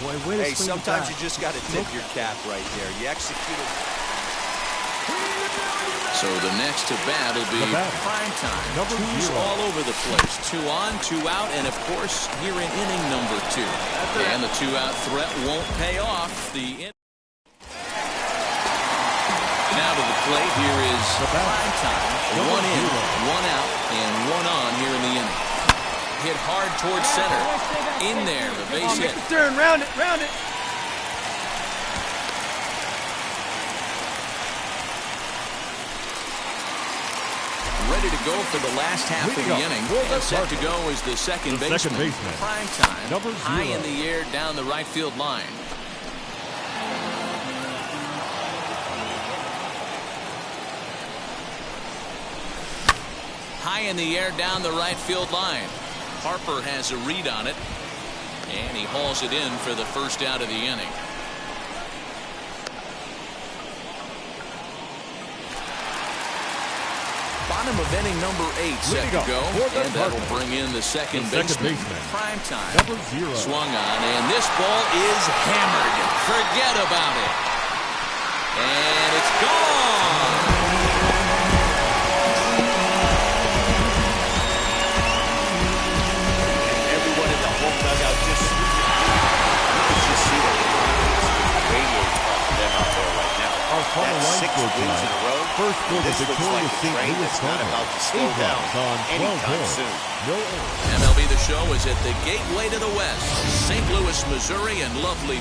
Boy, way to Hey, swing sometimes the you bat. just got to tip your cap right there. You executed. So the next to bat will be prime time. Twos all over the place. 2 on, 2 out, and of course here in inning number 2. And the 2-out threat won't pay off. Now to the plate, here is prime time. 1 in, 1 out, and 1 on here in the inning. Hit hard towards center. In there, the base hit. Turn, round it, round it. Ready to go for the last half of the inning. And set to go is the second baseman. Prime time. High in the air down the right field line. High in the air down the right field line. Harper has a read on it. And he hauls it in for the first out of the inning. Bottom of inning number 8 set to go. And that'll bring in the second baseman. Prime time. Swung on, and this ball is hammered. Forget about it. And it's gone. Everyone in the home dugout just see that radiating off of them out there right now. That's 6 wins in a row. First for the Victoria St. Louis not about to slow down anytime soon. MLB The Show is at the gateway to the West. St. Louis, Missouri, and lovely.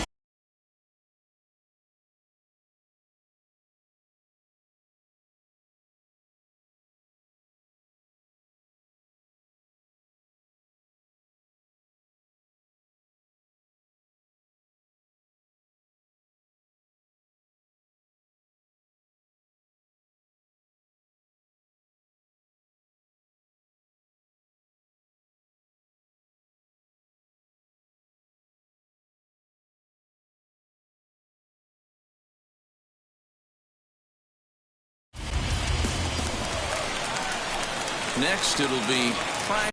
Next, it'll be prime.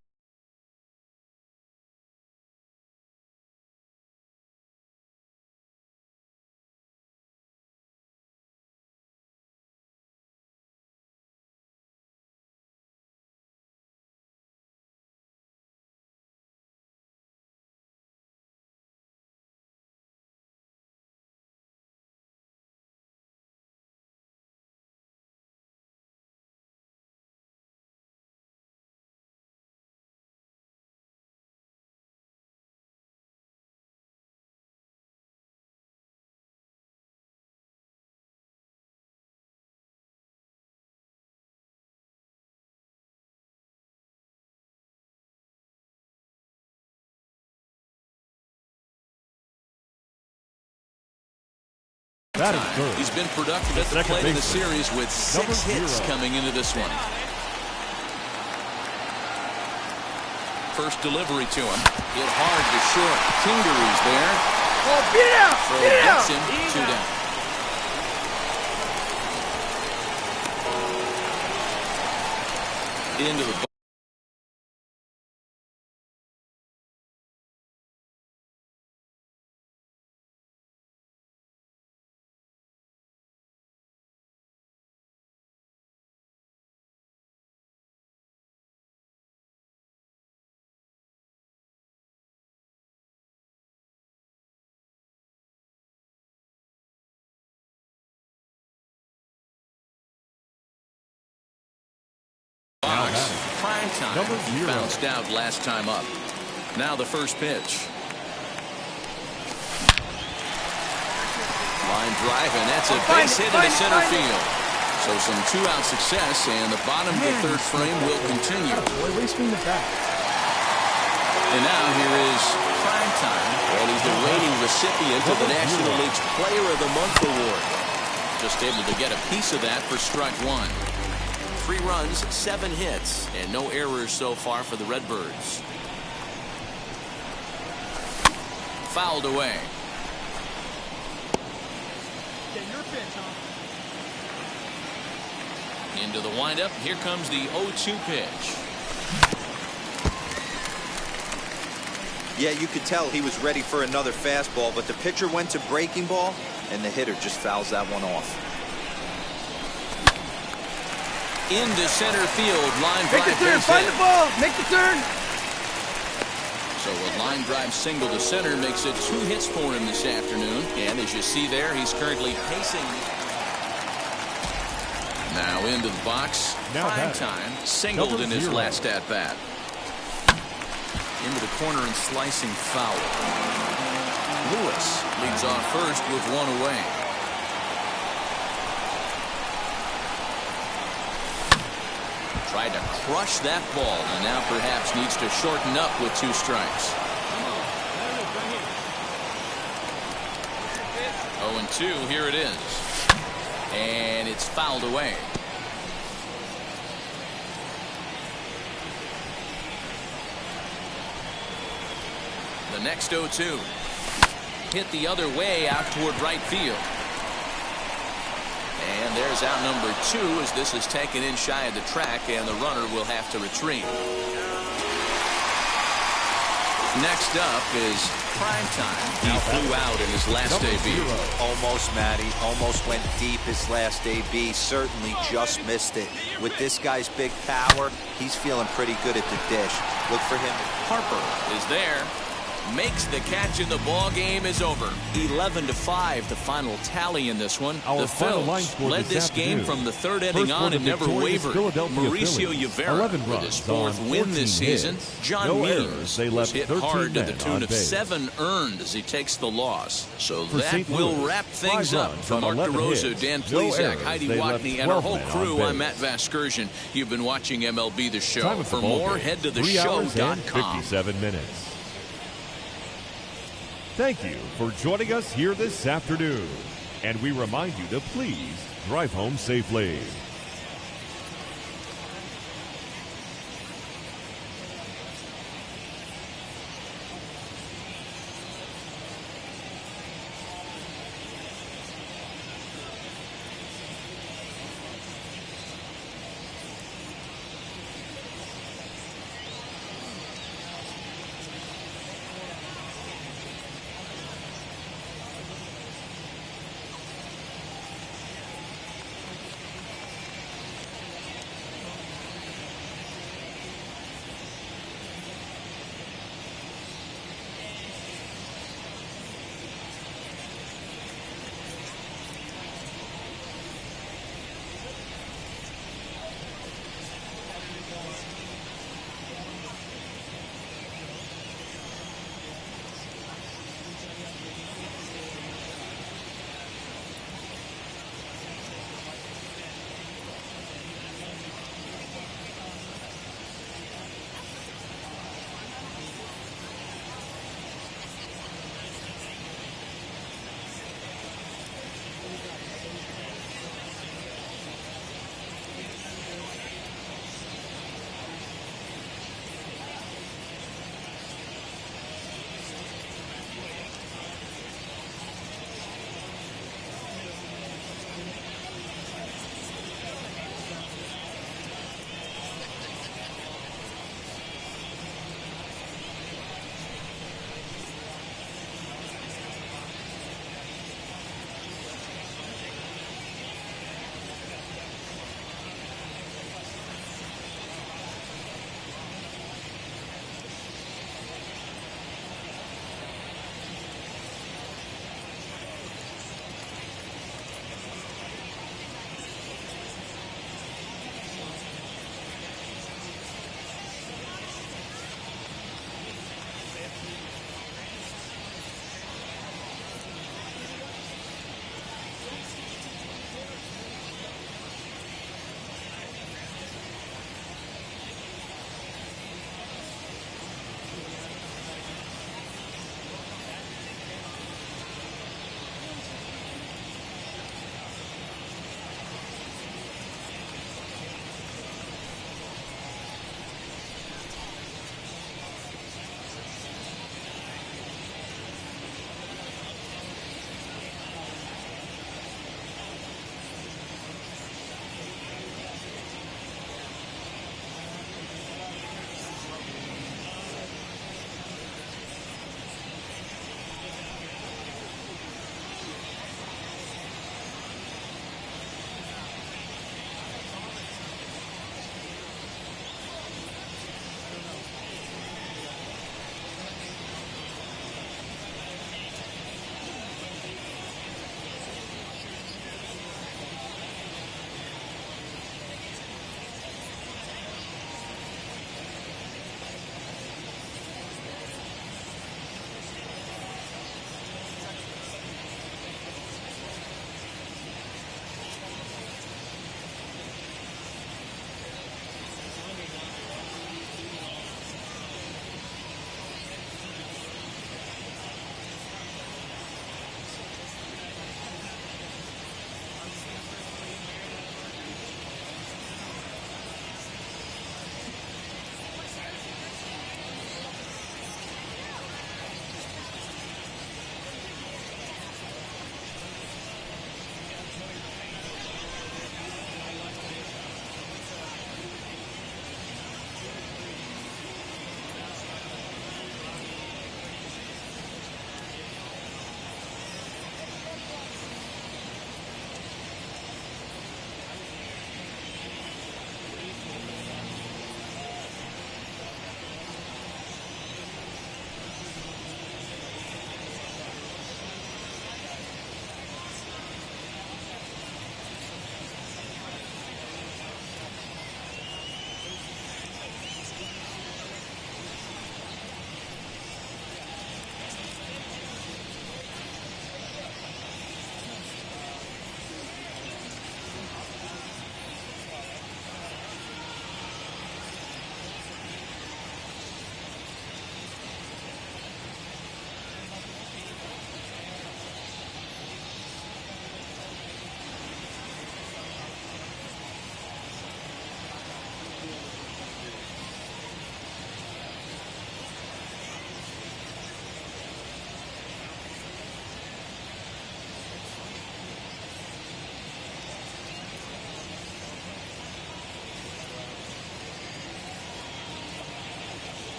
That is good. He's been productive at the plate in the series with 6 hits coming into this one. First delivery to him. Hit hard to short. Kingery's there. Oh, beat it out! Throw Beat it out! gets him 2 down. Into the box. Prime time. Bounced out last time up. Now the first pitch. Line drive, and that's a base hit into center field. So some 2-out success, and the bottom of the third frame will continue. Boy, way to swing the bat. And now here is prime time. And he's the reigning recipient of the National League's Player of the Month award. Just able to get a piece of that for strike 1. 3 runs, 7 hits, and no errors so far for the Redbirds. Fouled away. Into the windup. Here comes the 0-2 pitch. Yeah, you could tell he was ready for another fastball, but the pitcher went to breaking ball, and the hitter just fouls that one off. Into center field. Line Make drive. the turn. Find the ball. Make the turn. So a line drive single to center makes it 2 hits for him this afternoon. And as you see there, he's currently pacing. Now into the box. Prime time. Singled in his last at bat. Into the corner and slicing foul. Lewis leads off first with 1 away. Tried to crush that ball and now perhaps needs to shorten up with 2 strikes. 0-2, here it is. And it's fouled away. The next 0-2. Hit the other way out toward right field. And there's out number 2 as this is taken in shy of the track, and the runner will have to retreat. Next up is Prime Time. He flew out in his last debut. Almost, Matty. Almost went deep his last AB. Certainly just missed it. With this guy's big power, he's feeling pretty good at the dish. Look for him. Harper is there. Makes the catch, and the ball game is over. 11-5, the final tally in this one. The Phils led this game from the 3rd inning on and never wavered. Mauricio Rivera with his 4th win this season. John Means was hit hard to the tune of 7 earned as he takes the loss. So that will wrap things up. For Mark DeRosa, Dan Plesac, Heidi Watney, and our whole crew, I'm Matt Vasgersian. You've been watching MLB The Show. For more, head to theshow.com. 57 minutes. Thank you for joining us here this afternoon. And we remind you to please drive home safely.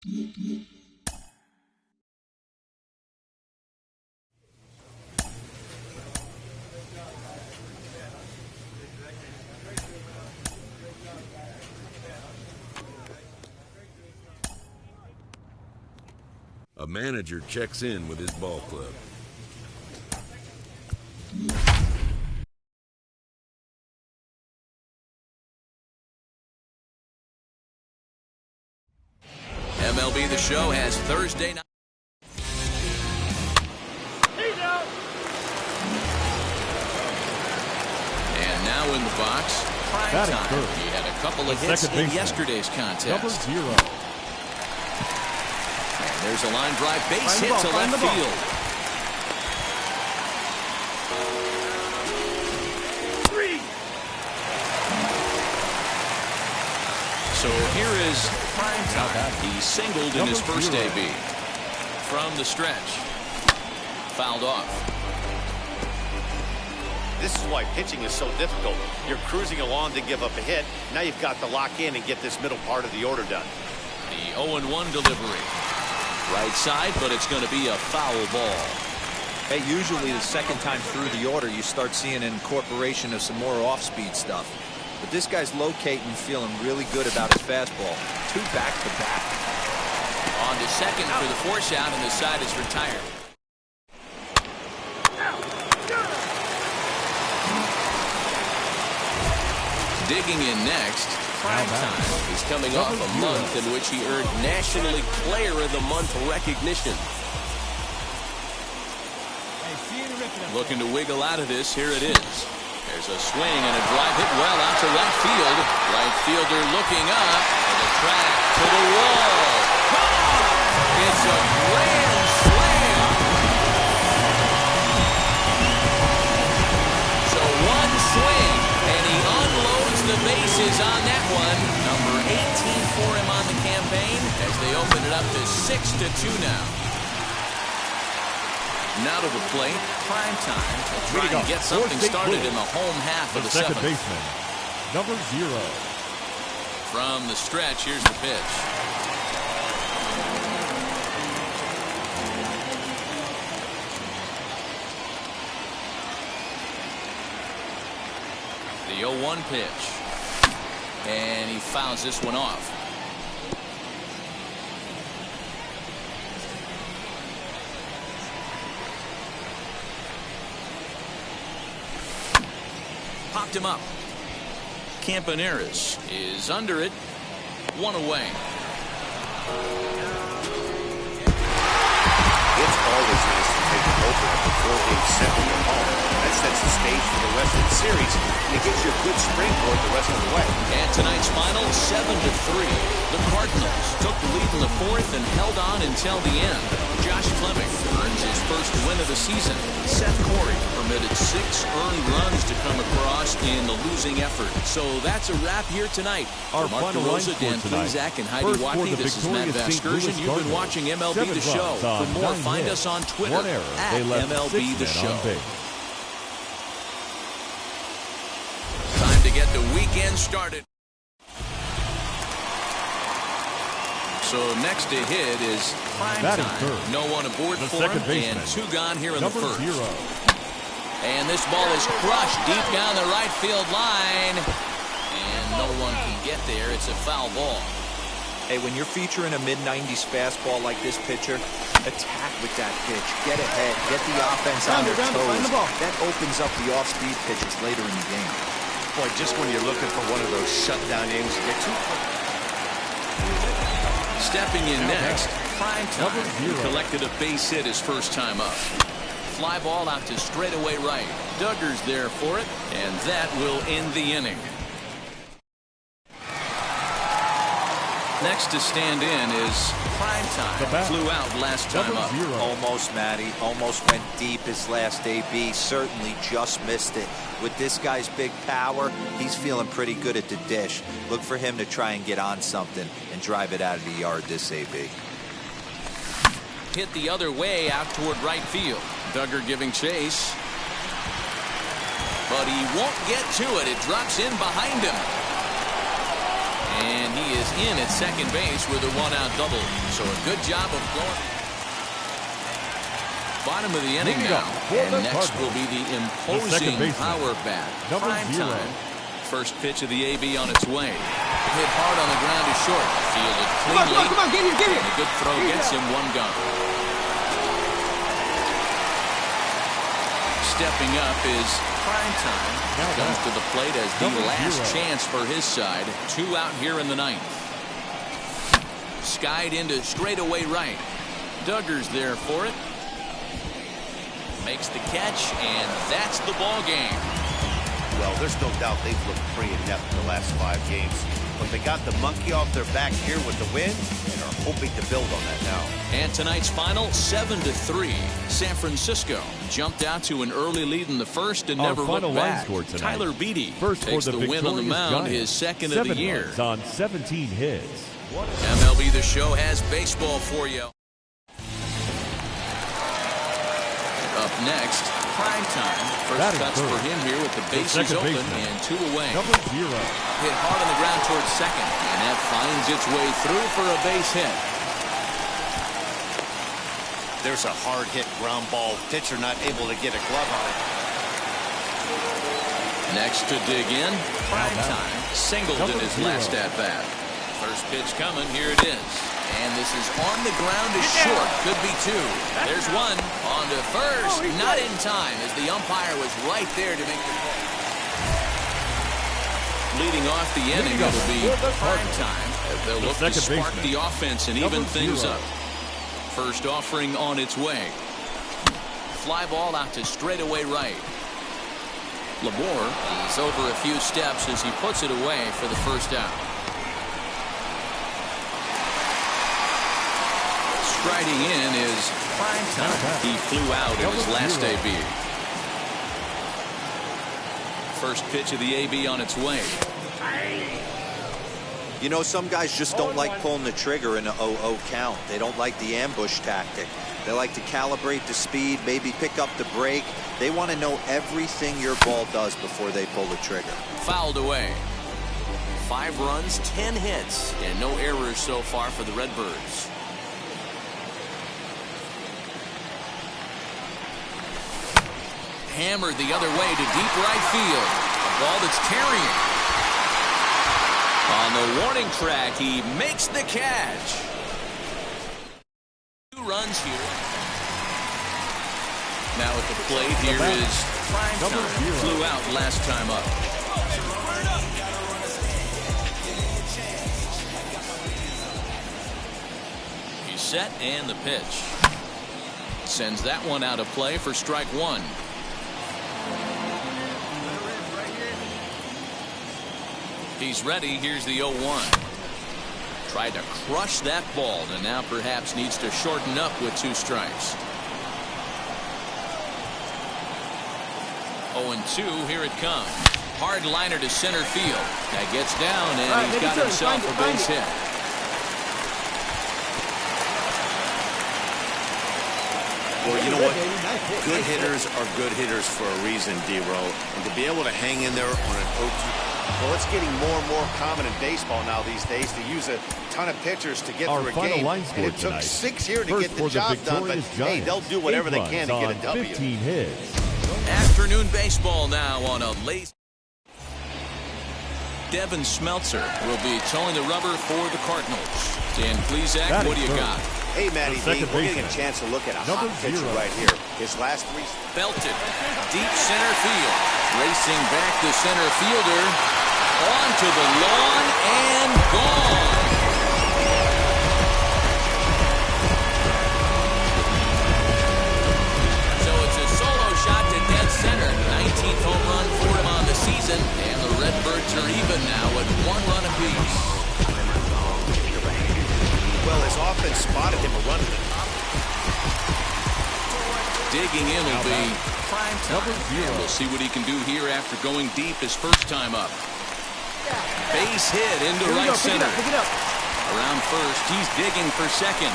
A manager checks in with his ball club. MLB The Show has Thursday night. And now in the box, prime time. He had a couple of hits in yesterday's contest. Number 0. And there's a line drive base hit to left field. So here is prime time. He singled in his first AB. From the stretch. Fouled off. This is why pitching is so difficult. You're cruising along to give up a hit. Now you've got to lock in and get this middle part of the order done. The 0-1 delivery. Right side, but it's going to be a foul ball. Hey, usually the second time through the order, you start seeing an incorporation of some more off-speed stuff. But this guy's locating, feeling really good about his fastball. 2 back-to-back. On to second for the force out, and the side is retired. Digging in next, prime time. He's coming off a month in which he earned National League Player of the Month recognition. Looking to wiggle out of this, here it is. There's a swing and a drive hit well out to right field. Right fielder looking up, and the track to the wall. It's a grand slam. So one swing, and he unloads the bases on that one. Number 18 for him on the campaign as they open it up to 6-2 now. Now to the plate, prime time. They'll try and get something started in the home half of the second seventh. baseman, number 0. From the stretch, here's the pitch. The 0-1 pitch. And he fouls this one off. Popped him up. Campaneris is under it. 1 away. It's always nice to take an opener before game 7 at home. That sets the stage for the rest of the series, and it gives you a good springboard the rest of the way. And tonight's final, 7-3. The Cardinals took the lead in the 4th and held on until the end. Josh Fleming earns his first win of the season. Seth Corey permitted 6 earned runs to come across in the losing effort. So that's a wrap here tonight. Our For Mark final DeRosa, line Dan for tonight. Plezak, and Heidi First for Watkey, the this is Matt victorious St. Vasgersian. Louis You've been Cardinals. watching MLB 7 The Show. runs on For more, 9 find hits. us on Twitter 1 error. at They left MLB 6 The men Show. on base. Time to get the weekend started. So next to hit is prime Batting time. third. No one aboard The for second him, baseman, and 2 gone here in number the first. 0. And this ball is crushed deep down the right field line. And no one can get there. It's a foul ball. Hey, when you're featuring a mid-90s fastball like this pitcher, attack with that pitch. Get ahead. Get the offense on their toes. That opens up the off-speed pitches later in the game. Boy, just when you're looking for one of those shutdown innings to get to. Stepping in next, prime time. Number 0. He collected a base hit his first time up. Fly ball out to straightaway right. Duggar's there for it, and that will end the inning. Next to stand in is prime time. Flew out last time number up. 0. Almost, Matty. Almost went deep his last AB. Certainly just missed it. With this guy's big power, he's feeling pretty good at the dish. Look for him to try and get on something and drive it out of the yard this AB. Hit the other way out toward right field. Duggar giving chase. But he won't get to it. It drops in behind him. And he is in at second base with a one-out double. So a good job of going. Bottom of the inning now. And next will be the imposing power bat. Prime time. First pitch of the AB on its way. Hit hard on the ground to short. Fielded cleanly. Come on, get here. And a good throw gets him one gun. Stepping up is Prime time. Comes to the plate as the last chance for his side. 2 out here in the ninth. Skied into straightaway right. Duggar's there for it. Makes the catch, and that's the ball game. Well, there's no doubt they've looked pretty inept in the last 5 games. But they got the monkey off their back here with the win and are hoping to build on that now. And tonight's final, 7-3. San Francisco jumped out to an early lead in the first and never looked back. Tyler Beede takes the win on the mound, his second of the year. On 17 hits. MLB The Show has baseball for you. Up next, Prime time. First cuts for him here with the bases open and 2 away. Hit hard on the ground towards second, and that finds its way through for a base hit. There's a hard hit ground ball. Pitcher not able to get a glove on it. Next to dig in, Prime time. Singleton his last at bat. First pitch coming. Here it is. And this is on the ground to short. Could be 2. There's 1. On to first. Not in time as the umpire was right there to make the call. Leading off the inning, it'll be Prime time. They'll look to spark the offense and even things up. First offering on its way. Fly ball out to straightaway right. Labor is over a few steps as he puts it away for the first out. Striding in is Prime time. He flew out in his last debut. First pitch of the AB on its way. You know, some guys just don't like pulling the trigger in an 0-0 count. They don't like the ambush tactic. They like to calibrate the speed, maybe pick up the break. They want to know everything your ball does before they pull the trigger. Fouled away. 5 runs, 10 hits, and no errors so far for the Redbirds. Hammered the other way to deep right field. A ball that's carrying. On the warning track, he makes the catch. 2 runs here. Now at the plate, here is Prime time. Flew out last time up. He's set and the pitch. Sends that one out of play for strike 1. He's ready. Here's the 0-1. Tried to crush that ball, and now perhaps needs to shorten up with 2 strikes. 0-2. Here it comes. Hard liner to center field. That gets down, and he's got himself a base hit. Well, you know what? Good hitters are good hitters for a reason, D-Row. And to be able to hang in there on an 0-2. Well, it's getting more and more common in baseball now these days to use a ton of pitchers to get through a game. And it took 6 here to get the job done, but hey, they'll do whatever they can to get a W. 15 hits. Afternoon baseball now on a lazy. Devin Smeltzer will be towing the rubber for the Cardinals. Dan Plesac, what do you got? Hey, Matty B, we're getting a chance to look at a hot pitcher right here. His last 3. Belted. Deep center field. Racing back the center fielder. Onto the lawn and gone. So it's a solo shot to dead center. 19th home run for him on the season. And the Redbirds are even now at 1 run apiece. Well, his offense spotted him a run at the top. Digging in will be Prime time. And we'll see what he can do here after going deep his first time up. Base hit into right center. Pick it up. Around first, he's digging for second.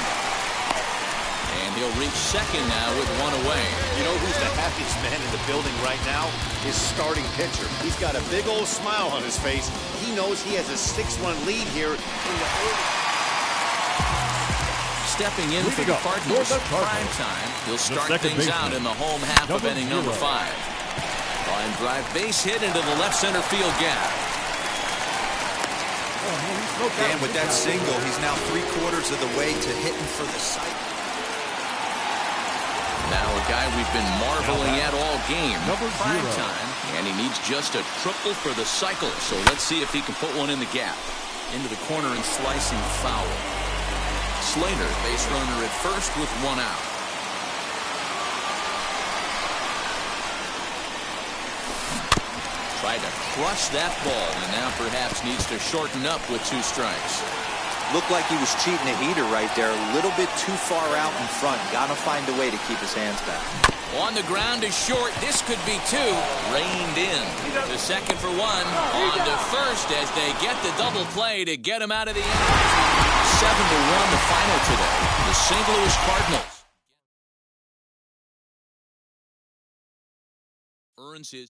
And he'll reach second now with one away. You know who's the happiest man in the building right now? His starting pitcher. He's got a big old smile on his face. He knows he has a 6-run lead here in the early. Stepping in for the Cardinals, prime time. He'll start things out in the home half of inning number 5. Line drive base hit into the left center field gap. And with that single, he's now 3/4 of the way to hitting for the cycle. Now a guy we've been marveling at all game. Prime time. And he needs just a triple for the cycle. So let's see if he can put one in the gap. Into the corner and slicing foul. Slater, base runner at first with one out. Tried to crush that ball and now perhaps needs to shorten up with 2 strikes. Looked like he was cheating a heater right there. A little bit too far out in front. Got to find a way to keep his hands back. On the ground is short. This could be 2. Reined in. The second for 1. On to first as they get the double play to get him out of the inning. 7-1 the final today. The St. Louis Cardinals earns his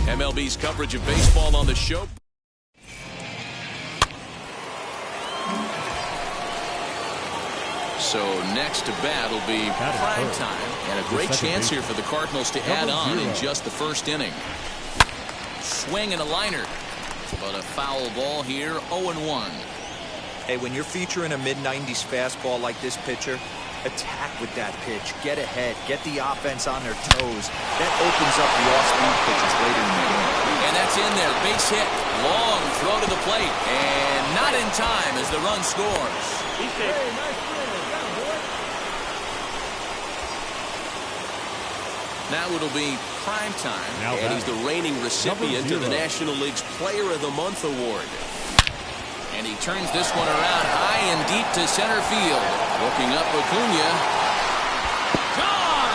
MLB's coverage of baseball on the show. So next to bat will be prime time. And a great chance here for the Cardinals to add on in just the first inning. Swing and a liner. But a foul ball here, 0-1. Hey, when you're featuring a mid-90s fastball like this pitcher, attack with that pitch. Get ahead. Get the offense on their toes. That opens up the off-speed pitches later in the game. And that's in there. Base hit. Long throw to the plate. And not in time as the run scores. Now it'll be prime time. And he's the reigning recipient of the National League's Player of the Month award. And he turns this one around high and deep to center field. Looking up Acuna. Gone!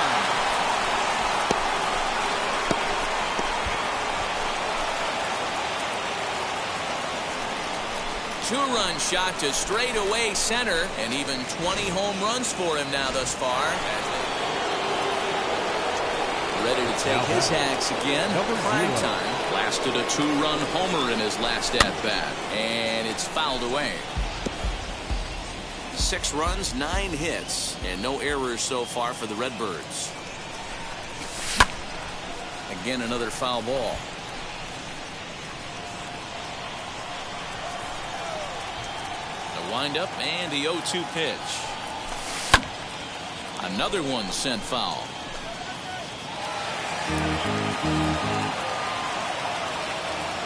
Two-run shot to straightaway center. And even 20 home runs for him now thus far. Ready to take his hacks again. Prime time. Blasted a 2-run homer in his last at-bat. And it's fouled away. 6 runs, 9 hits, and no errors so far for the Redbirds. Again, another foul ball. The windup and the 0-2 pitch. Another one sent foul.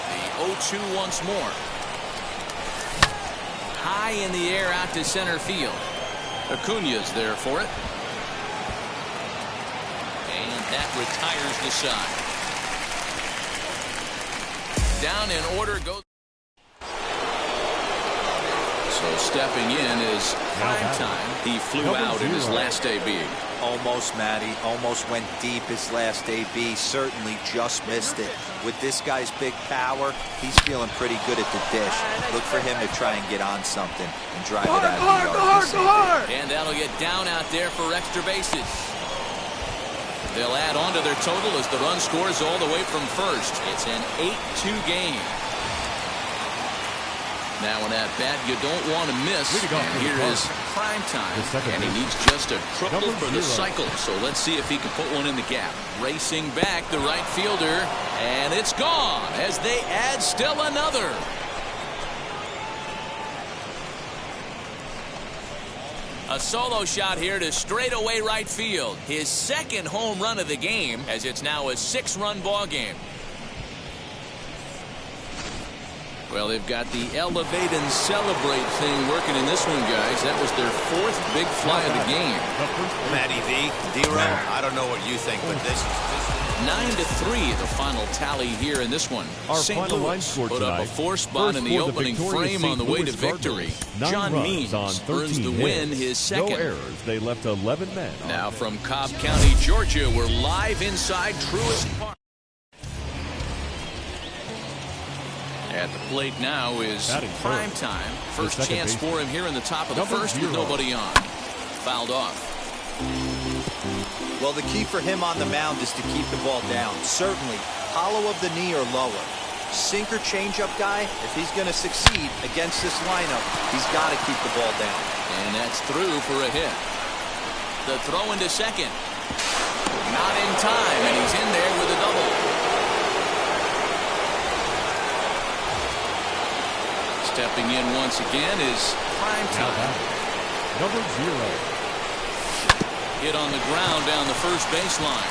The 0-2 once more. High in the air out to center field. Acuna's there for it. And that retires the side. Down in order goes. So stepping in is prime time. He flew out in his last AB. Almost, Matty. Almost went deep his last AB. Certainly just missed it. With this guy's big power, he's feeling pretty good at the dish. Look for him to try and get on something and drive it out of the yard. Go hard! And that'll get down out there for extra bases. They'll add on to their total as the run scores all the way from first. It's an 8-2 game. Now in that bat you don't want to miss. And here is prime time. And he needs just a triple for the cycle. So let's see if he can put one in the gap. Racing back the right fielder. And it's gone as they add still another. A solo shot here to straightaway right field. His second home run of the game as it's now a 6-run ball game. Well, they've got the elevate and celebrate thing working in this one, guys. That was their 4th big fly of the game. Matty V, D-Row, I don't know what you think, but this is 9-3, the final tally here in this one. Our St. final line Louis score put up tonight. a 4 spot in the First for opening victorious frame on the St. way to Louis victory. Cardinals. 9 John runs Means on earns 13 the win, hits. his second. No errors. They left 11 men. Now from Cobb County, Georgia, we're live inside Truist Park. At the plate now is Batting prime first. time. The First second chance baseman. for him here in the top of the Number first with 0. nobody on. Fouled off. Well, the key for him on the mound is to keep the ball down. Certainly, hollow of the knee or lower. Sinker changeup guy, if he's going to succeed against this lineup, he's got to keep the ball down. And that's through for a hit. The throw into second. Not in time, and he's in there with a double. Stepping in once again is prime time. Number 0. Hit on the ground down the first baseline.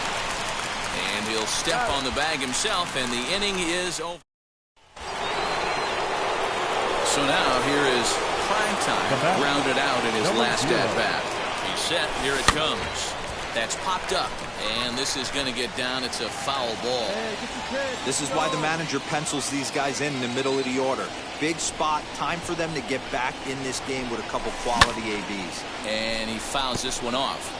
And he'll step on the bag himself, and the inning is over. So now here is prime time, grounded out in his Number last 0. at-bat. He's set, here it comes. That's popped up, and this is going to get down. It's a foul ball. This is why the manager pencils these guys in the middle of the order. Big spot, time for them to get back in this game with a couple quality ABs. And he fouls this one off.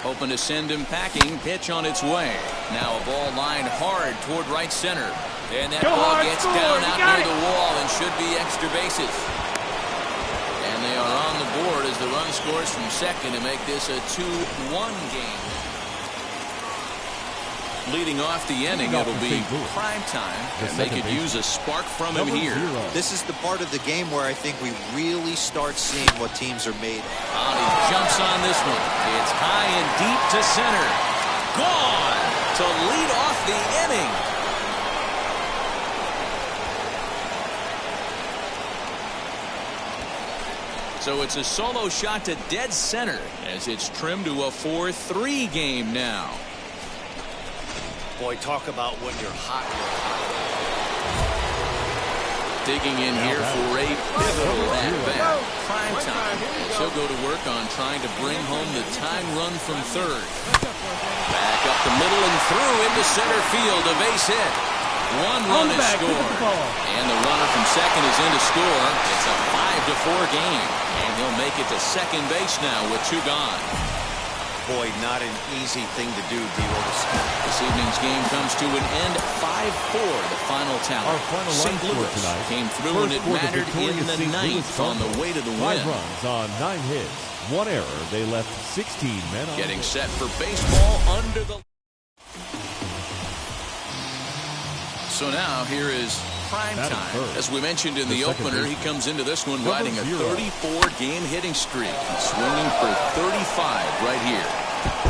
Hoping to send him packing. Pitch on its way. Now a ball lined hard toward right center. And that ball gets down out near the wall and should be extra bases. And they are on the board as the run scores from second to make this a 2-1 game. Leading off the inning, it'll be prime time, and they could use a spark from him here. This is the part of the game where I think we really start seeing what teams are made of. He jumps on this one. It's high and deep to center. Gone to lead off the inning. So it's a solo shot to dead center as it's trimmed to a 4-3 game now. Boy, talk about when you're hot. Digging in here for a pivotal at-bat. Prime time as he'll go to work on trying to bring home the tying run from third. Back up the middle and through into center field. A base hit. One run is scored. And the runner from second is in to score. It's a 5-4 game. And he'll make it to second base now with 2 gone. Boy, not an easy thing to do, D-Roll. This evening's game comes to an end 5-4, the final tally. Our final St. line score Louis tonight. came through First and it for the mattered victorious in the St. Louis ninth on the way to the 5 win. runs on 9 hits. 1 error. They left 16 men on Getting base. set for baseball under the... So now here is prime Batting time. first. As we mentioned in The the second opener, he baseman. comes into this one Number riding a 0. 34-game hitting streak. Swinging for 35 right here.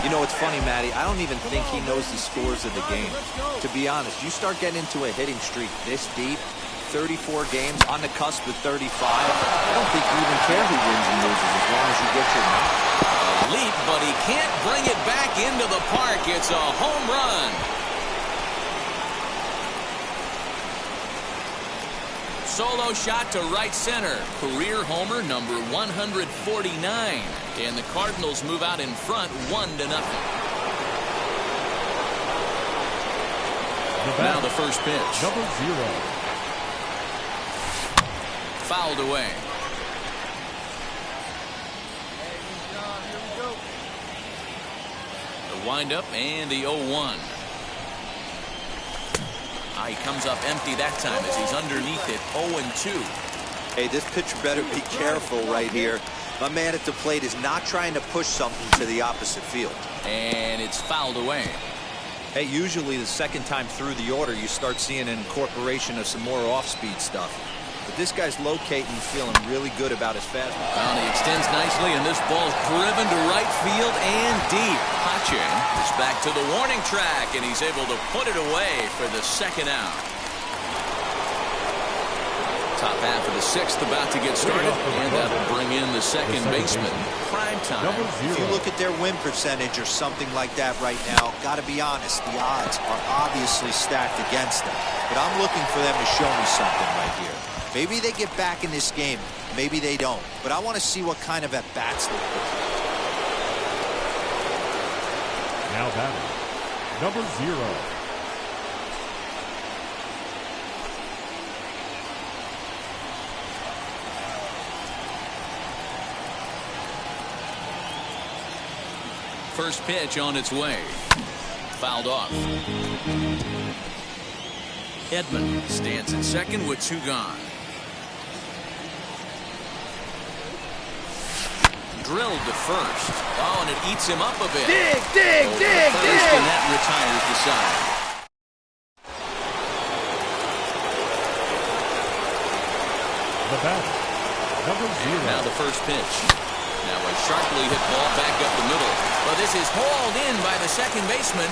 You know, it's funny, Matty. I don't even think he knows the scores of the game. To be honest, you start getting into a hitting streak this deep, 34 games, on the cusp of 35, I don't think you even care who wins and loses as long as you get your number. A leap, but he can't bring it back into the park. It's a home run. Solo shot to right center. Career homer number 149. And the Cardinals move out in front 1-0. Now the first pitch. Number 0. Fouled away. The windup and the 0-1. He comes up empty that time as he's underneath it 0-2. Hey, this pitcher better be careful right here. My man at the plate is not trying to push something to the opposite field. And it's fouled away. Hey, usually the second time through the order, you start seeing an incorporation of some more off-speed stuff. But this guy's locating, feeling really good about his fastball. Well, he extends nicely, and this ball's driven to right field and deep. Pache is back to the warning track, and he's able to put it away for the second out. Top half of the 6th about to get started, and that'll bring in the second baseman. Prime time. If you look at their win percentage or something like that right now, got to be honest, the odds are obviously stacked against them. But I'm looking for them to show me something right here. Maybe they get back in this game. Maybe they don't. But I want to see what kind of at-bats they put. Now batting, number 0. First pitch on its way. Fouled off. Edman stands at second with 2 gone. Drilled to first. Oh, and it eats him up a bit. Dig. First, and that retires the side. The batter, number 0. Now the first pitch. Now a sharply hit ball back up the middle. But this is hauled in by the second baseman.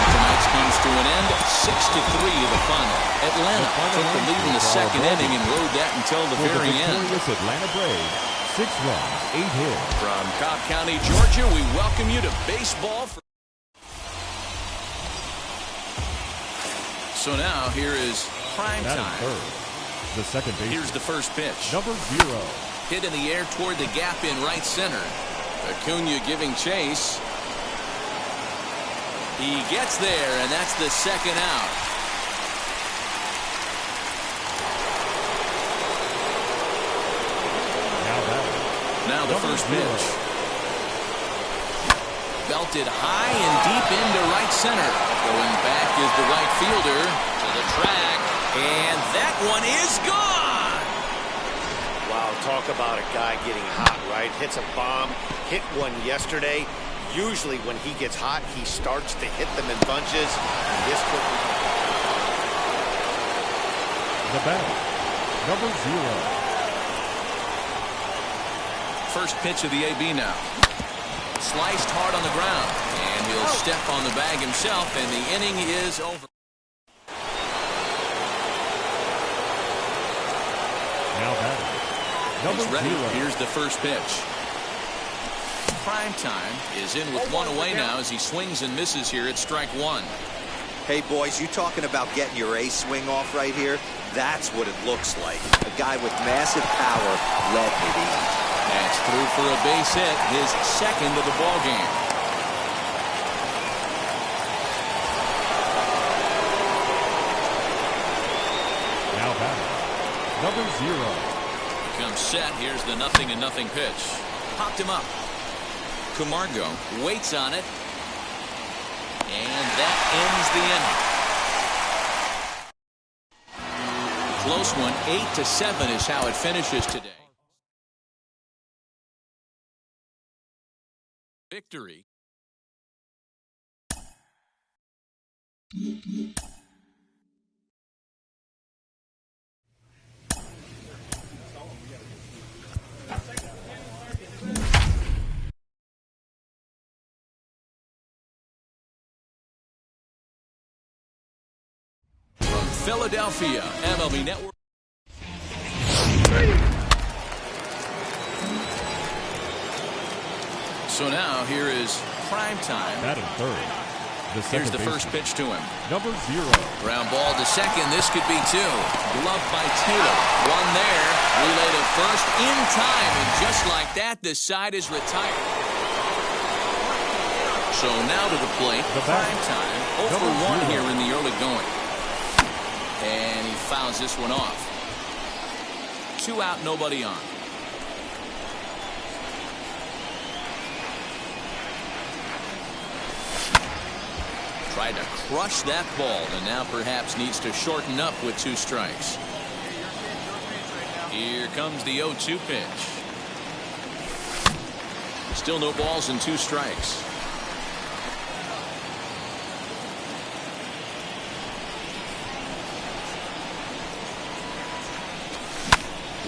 Tonight's comes to an end. 6-3 the final. Atlanta took the lead in the second inning and rode that until the very end. Victorious Atlanta Braves, 6 runs, 8 hits. From Cobb County, Georgia, we welcome you to baseball. So now here is prime Batting time. third, the second baseman. Here's the first pitch. Number 0. Hit in the air toward the gap in right center. Acuna giving chase. He gets there, and that's the second out. Now the first pitch. Belted high and deep into right center. Going back is the right fielder to the track, and that one is gone. Wow, talk about a guy getting hot, right? Hits a bomb, hit one yesterday. Usually when he gets hot, he starts to hit them in bunches. And this could... The batter, number 0. First pitch of the AB now. Sliced hard on the ground, and he'll step on the bag himself, and the inning is over. Now batting, number He's ready. 0. Here's the first pitch. Prime time is in with 1 away now as he swings and misses here at strike 1. Hey, boys, you talking about getting your ace swing off right here? That's what it looks like. A guy with massive power led me to eat. That's through for a base hit, his second of the ball game. Now batting, number 0. Comes set. Here's the 0-0 pitch. Popped him up. Camargo waits on it. And that ends the inning. Close one. 8-7 is how it finishes today. Victory. From Philadelphia, MLB Network. So now here is prime time. Batting third, Here's the baseman, first pitch to him. number 0. Ground ball to second. This could be 2. Gloved by Taylor. One there. Relay to first in time. And just like that, the side is retired. So now to the plate. The batter, Prime time. 0 for 1 here in the early going. And he fouls this one off. 2 out, nobody on. Tried to crush that ball, and now perhaps needs to shorten up with 2 strikes. Here comes the 0-2 pitch. Still no balls and 2 strikes.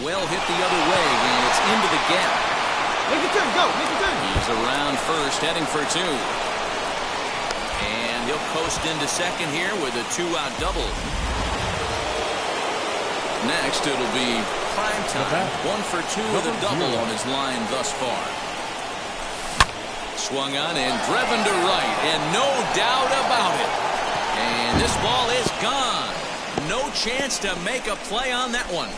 Well hit the other way, and it's into the gap. Make the turn, go, make the turn. He's around first, heading for 2. And he'll coast into second here with a 2-out double. Next, it'll be prime time. 1 for 2 with a double on his line thus far. Swung on and driven to right, and no doubt about it. And this ball is gone. No chance to make a play on that one.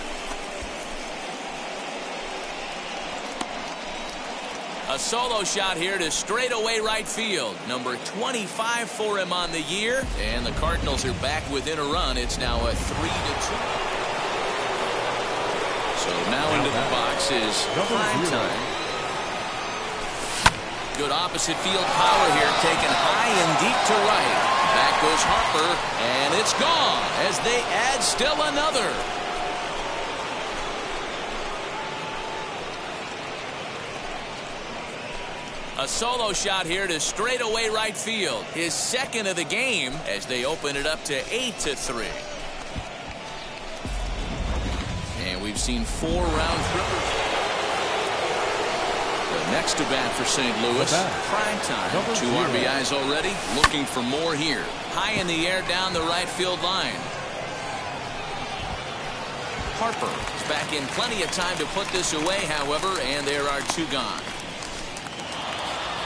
A solo shot here to straightaway right field. Number 25 for him on the year. And the Cardinals are back within a run. It's now a 3-2. So now into the box is Prime Time. Good opposite field power here, taken high and deep to right. Back goes Harper, and it's gone as they add still another. A solo shot here to straightaway right field. His second of the game as they open it up to 8-3. And we've seen 4 round trippers. The next to bat for St. Louis, Prime Time. 2 RBIs already, looking for more here. High in the air down the right field line. Harper is back in plenty of time to put this away, however, and there are 2 gone.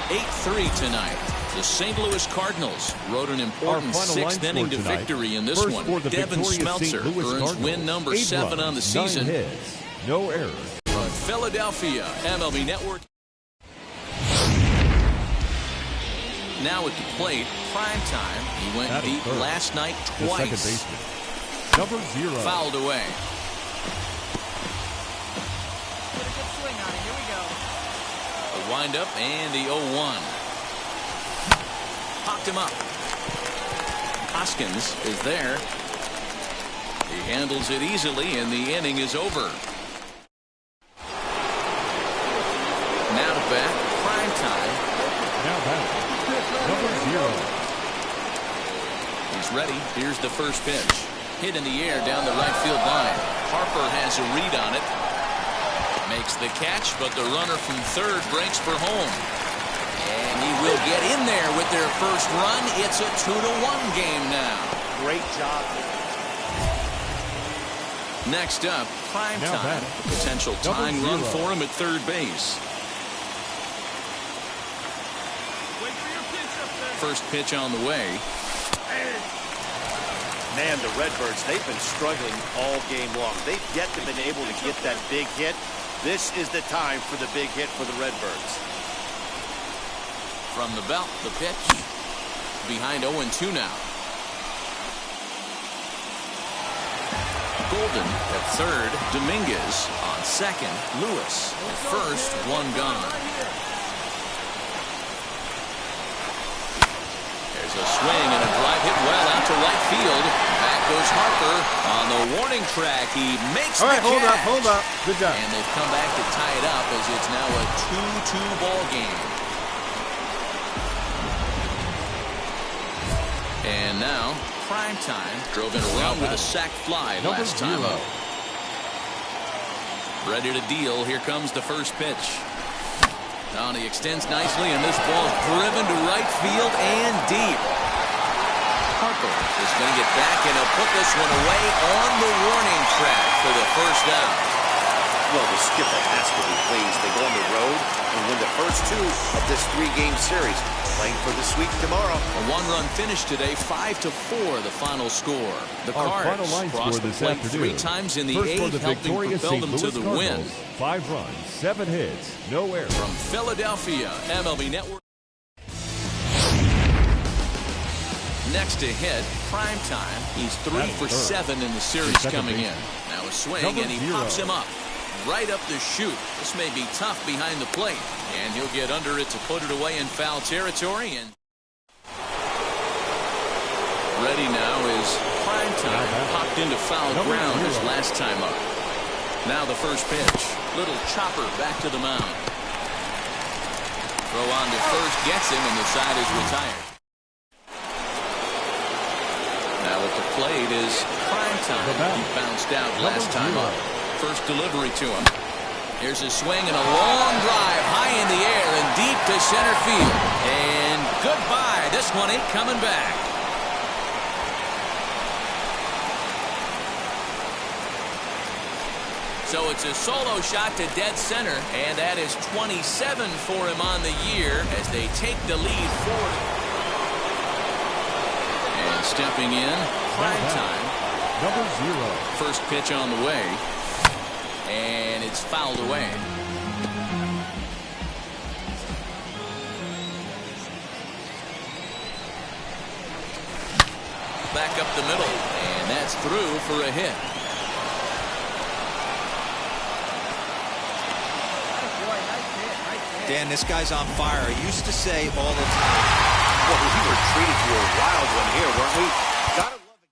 8-3 tonight. The St. Louis Cardinals rode an important 6th inning to victory in this one. Devin Smeltzer earns win number 7 on the season. 9 hits, no errors. From Philadelphia, MLB Network. Now at the plate, Prime Time. He went deep last night twice. Number 0. Fouled away. Get a good swing on it. Here we go. The windup and the 0-1. Popped him up. Hoskins is there. He handles it easily, and the inning is over. Now to bat, Prime Time. Now back. Number 0. He's ready. Here's the first pitch. Hit in the air down the right field line. Harper has a read on it. Makes the catch, but the runner from third breaks for home. And he will get in there with their first run. It's a 2-1 game now. Great job. Next up, Prime Time. Potential tying run for him at third base. First pitch on the way. Man, the Redbirds, they've been struggling all game long. They've yet to been able to get that big hit. This is the time for the big hit for the Redbirds. From the belt, the pitch. Behind 0-2 now. Golden at third. Dominguez on second. Lewis at first. 1 gone. There's a swing and a drive hit well out to right field. Back goes Harper on the warning track. He makes the catch. All right, hold up. Good job. And they've come back to tie it up as it's now a 2-2 ball game. And now, Prime Time drove in a run with a sac fly last time up. Ready to deal. Here comes the first pitch. Now he extends nicely, and this ball is driven to right field and deep. Harper is going to get back, and he'll put this one away on the warning track for the first out. Well, the skipper has to be pleased. They go on the road and win the first 2 of this 3-game series. Playing for the sweep tomorrow. A 1-run finish today, 5-4 the final score. The Cards crossed the plate 3 times in the 8th, helping propel them to the win. 5 runs, 7 hits, no errors. From Philadelphia, MLB Network. Next to hit, Prime Time. He's 3 for 7 in the series coming in. Now a swing, and he pops him up. Right up the chute. This may be tough behind the plate. And he'll get under it to put it away in foul territory. And ready now is Prime Time. Popped into foul ground his last time up. Now the first pitch. Little chopper back to the mound. Throw on to first gets him, and the side is retired. Now at the plate is Prime Time. He bounced out last time up. First delivery to him. Here's a swing and a long drive high in the air and deep to center field. And goodbye. This one ain't coming back. So it's a solo shot to dead center, and that is 27 for him on the year as they take the lead forward. And stepping in, Prime Time. number 0. First pitch on the way, and it's fouled away. Back up the middle, and that's through for a hit. Dan, this guy's on fire. I used to say all the time, well, we were treated to a wild one here, weren't we? Gotta love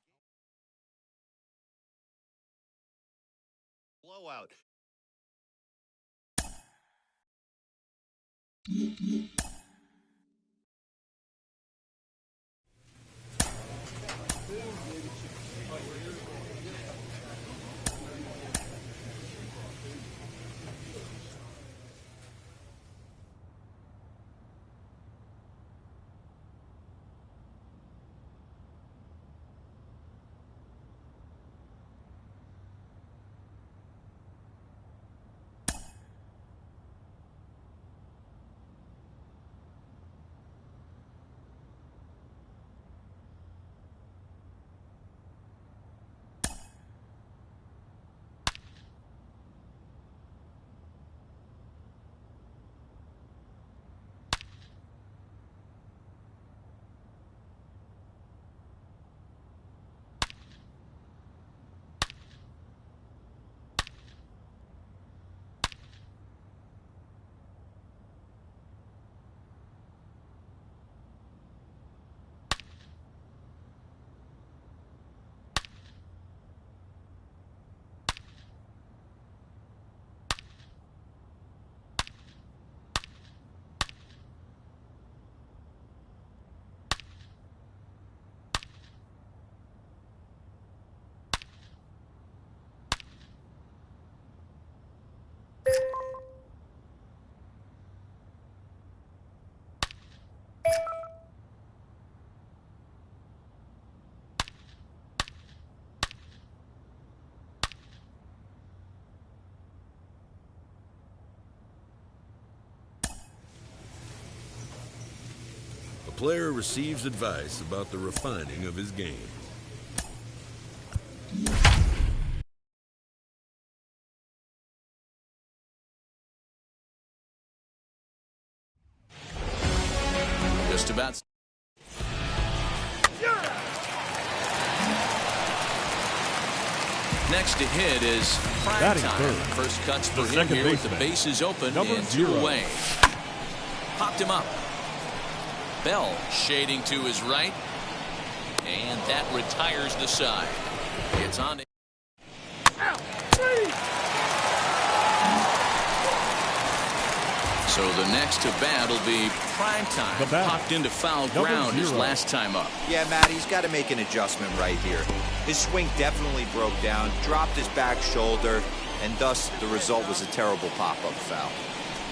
a blowout. A player receives advice about the refining of his game. Just about. Next to hit is prime Batting time. third. First cuts for The him second here with the baseman, bases open number and 2 0. away. Popped him up. Bell shading to his right, and that retires the side. It's on. So the next to bat will be prime time. Popped into foul ground his last time up. yeah, Matt, he's got to make an adjustment right here. His swing definitely broke down, dropped his back shoulder, and thus the result was a terrible pop-up foul.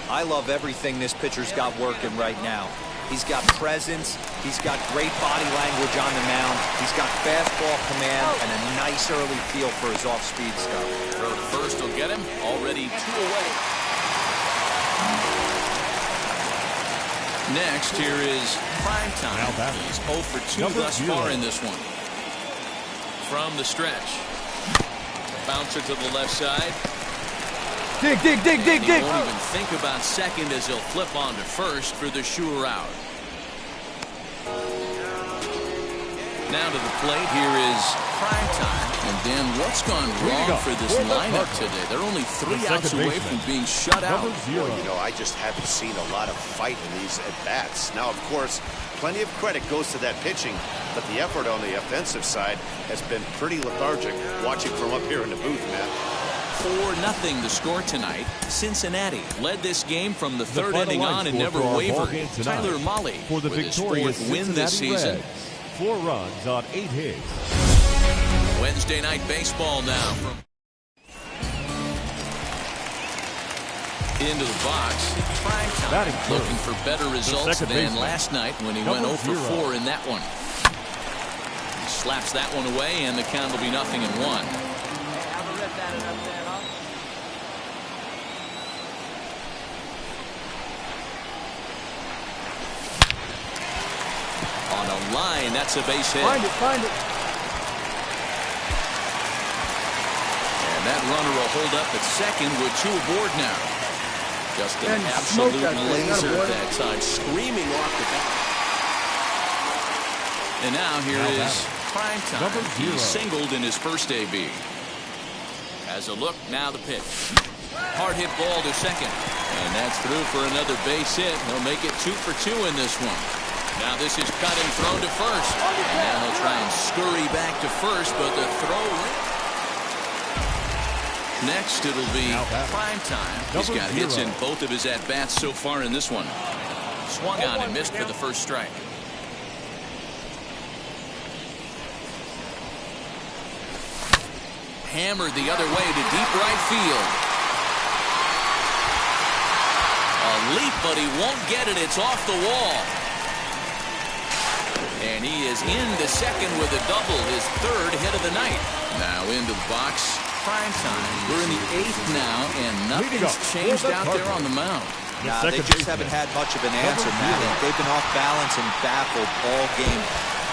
I love everything this pitcher's got working right now. He's got presence, he's got great body language on the mound, he's got fastball command, and a nice early feel for his off-speed stuff. Throw to first will get him. Already 2 away. Next, here is prime time. He's 0 for 2 thus far in this one. From the stretch. Bouncer to the left side. Dig, dig, dig, dig, dig. He won't even think about second as he'll flip on to first for the sure out. Now to the plate, here is prime time. And then what's gone wrong for this lineup today? They're only 3 outs away from being shut out. Well, you know, I just haven't seen a lot of fight in these at-bats. Now, of course, plenty of credit goes to that pitching, but the effort on the offensive side has been pretty lethargic watching from up here in the booth, Matt. 4-0 the score tonight. Cincinnati led this game from the third inning on and never wavered. Tyler Mahle for the with his victorious 4th win this season. Reds. 4 runs on 8 hits. Wednesday night baseball now from into the box. Prime time looking for better results than last night when he went 0 for 4 in that one. He slaps that one away, and the count will be 0-1. On a line, that's a base hit. Find it, find it. that runner will hold up at second with 2 aboard now. Just an absolute laser at that time, screaming off the bat. And now here is prime time. He singled in his first AB. As a look, now the pitch. Hard hit ball to second. And that's through for another base hit. He'll make it 2 for 2 in this one. Now this is cut and thrown to first. And now he'll try and scurry back to first, but the throw. Next it'll be prime time. He's got hits in both of his at-bats so far in this one. Swung on and missed for the first strike. Hammered the other way to deep right field. A leap, but he won't get it. It's off the wall. And he is into second with a double, his 3rd hit of the night. Now into the box. Prime time. We're in the 8th now, and nothing's changed out there on the mound. Nah, they just haven't had much of an answer, man. They've been off balance and baffled all game.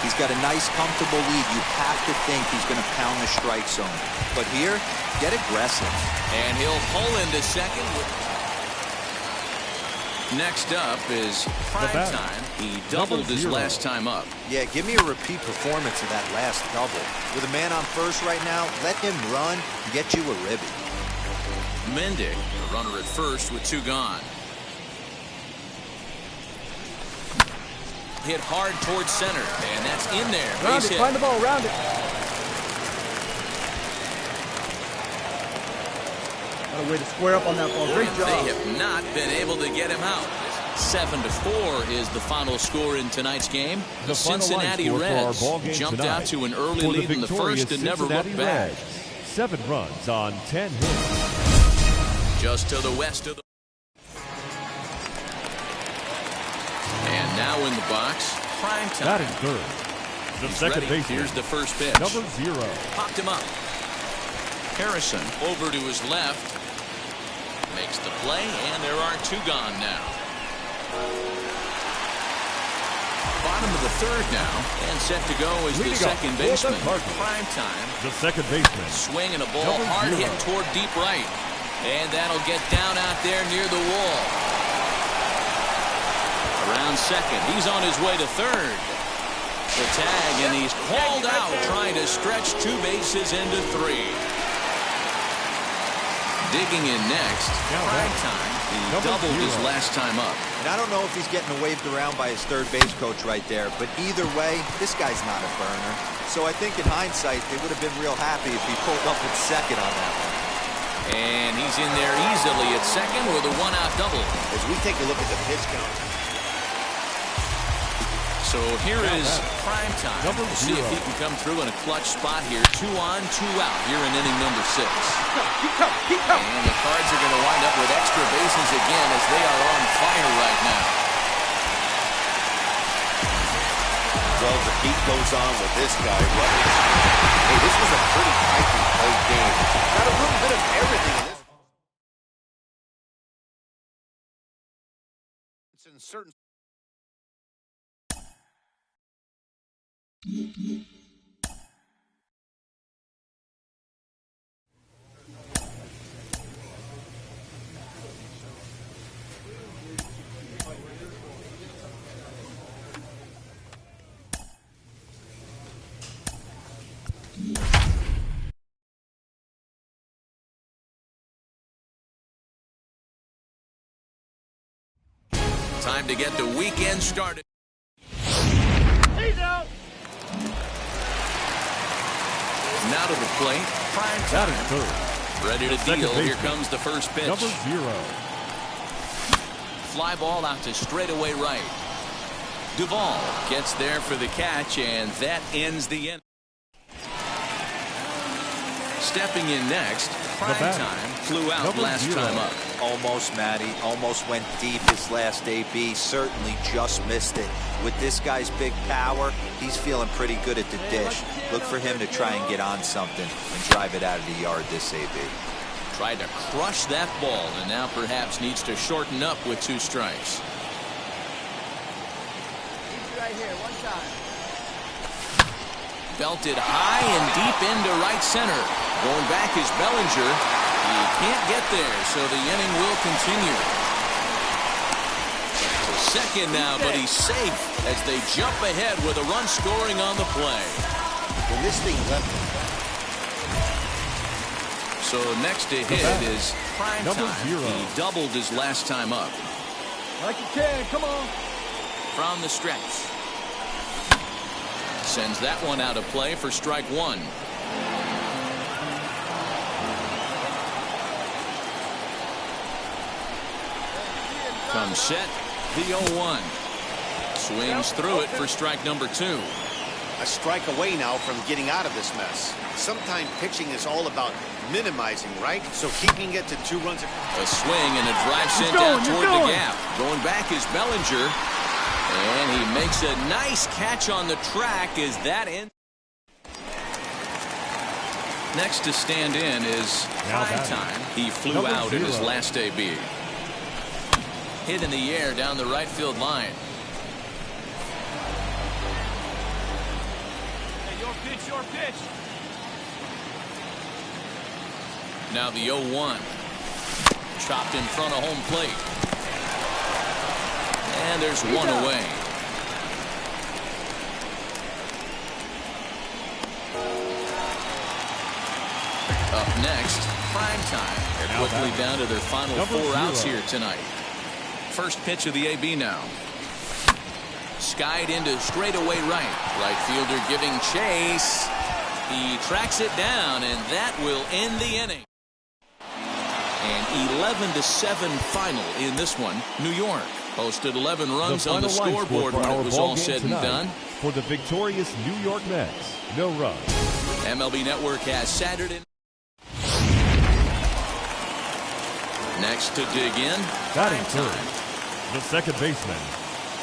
He's got a nice, comfortable lead. You have to think he's going to pound the strike zone. But here, get aggressive. And he'll pull into second. Next up is prime time. He doubled his last time up. Yeah, give me a repeat performance of that last double. With a man on first right now, let him run and get you a ribby. Mendick, the runner at first with 2 gone. Hit hard towards center, and that's in there. Round it, find the ball, round it. Got a way to square up on that ball. Great job. They have not been able to get him out. 7-4 is the final score in tonight's game. The Cincinnati Reds jumped out to an early lead in the first and never looked back. 7 runs on 10 hits. Just to the west of the. And now in the box, prime time. That is third. The second baseman. Here's the first pitch. Number 0. Popped him up. Harrison over to his left. Makes the play, and there are 2 gone now. Bottom of the 3rd now, and set to go is the second baseman. Prime time. The second baseman. Swinging a ball hard hit toward deep right. And that'll get down out there near the wall. Around second. He's on his way to third. The tag, and he's called out trying to stretch 2 bases into 3. Digging in next, prime time. He doubled his last time up. And I don't know if he's getting waved around by his third base coach right there, but either way, this guy's not a burner. So I think in hindsight, they would have been real happy if he pulled up at second on that one. And he's in there easily at second with a 1-out double. As we take a look at the pitch count. So here is prime time. We'll see if he can come through in a clutch spot here. 2 on, 2 out here in inning number 6. And the Cards are going to wind up with extra bases again as they are on fire right now. Well, the heat goes on with this guy running. Hey, this was a pretty tightly played game. Got a little bit of everything in this. It's in certain. Time to get the weekend started. Now to the plate, prime time. Ready to deal. Here comes the first pitch. Number 0. Fly ball out to straightaway right. Duvall gets there for the catch, and that ends the inning. Stepping in next, prime time. Flew out Number last 0. time up. Almost, Matty. Almost went deep his last AB. Certainly just missed it. With this guy's big power, he's feeling pretty good at the dish. Look for him to try and get on something and drive it out of the yard this AB. Tried to crush that ball, and now perhaps needs to shorten up with 2 strikes. Right here, one time. Belted high and deep into right center. Going back is Bellinger. He can't get there, so the inning will continue. Second now, but he's safe as they jump ahead with a run scoring on the play. When this thing left. So next to hit is prime Number time. 0. He doubled his last time up. Like you can. Come on. From the stretch. Sends that one out of play for strike one. Comes set. The 0-1. Swings through it for strike number 2. A strike away now from getting out of this mess. Sometimes pitching is all about minimizing, right? So keeping it to 2 runs. A swing and a drive sent out toward the gap. Going back is Bellinger. And he makes a nice catch on the track. Is that in? Next to stand in is prime time. He flew Number out in his 0. last AB. Hit in the air down the right field line. Hey, your pitch, your pitch. Now the 0-1. Chopped in front of home plate. And there's one away. Up next, prime time. They're quickly down to their final 4 outs here tonight. First pitch of the AB now. Skied into straightaway right. Right fielder giving chase. He tracks it down, and that will end the inning. An 11-7 final in this one. New York posted 11 runs on the scoreboard when it was all said and done. For the victorious New York Mets, no runs. MLB Network has Saturday. Next to dig in. Batting Prime third, the second baseman,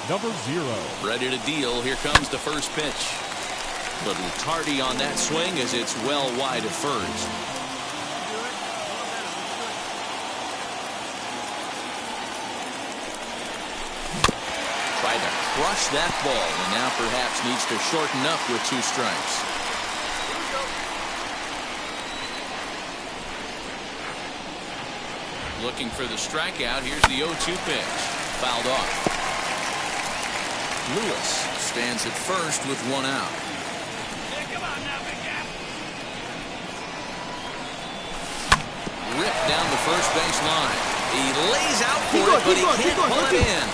number 0. Ready to deal. Here comes the first pitch. Little tardy on that swing as it's well wide of first. Tried to crush that ball and now perhaps needs to shorten up with 2 strikes. Looking for the strikeout. Here's the 0-2 pitch. Fouled off. Lewis stands at first with 1 out. Ripped down the first base line. He lays out for it, but he can't pull it in.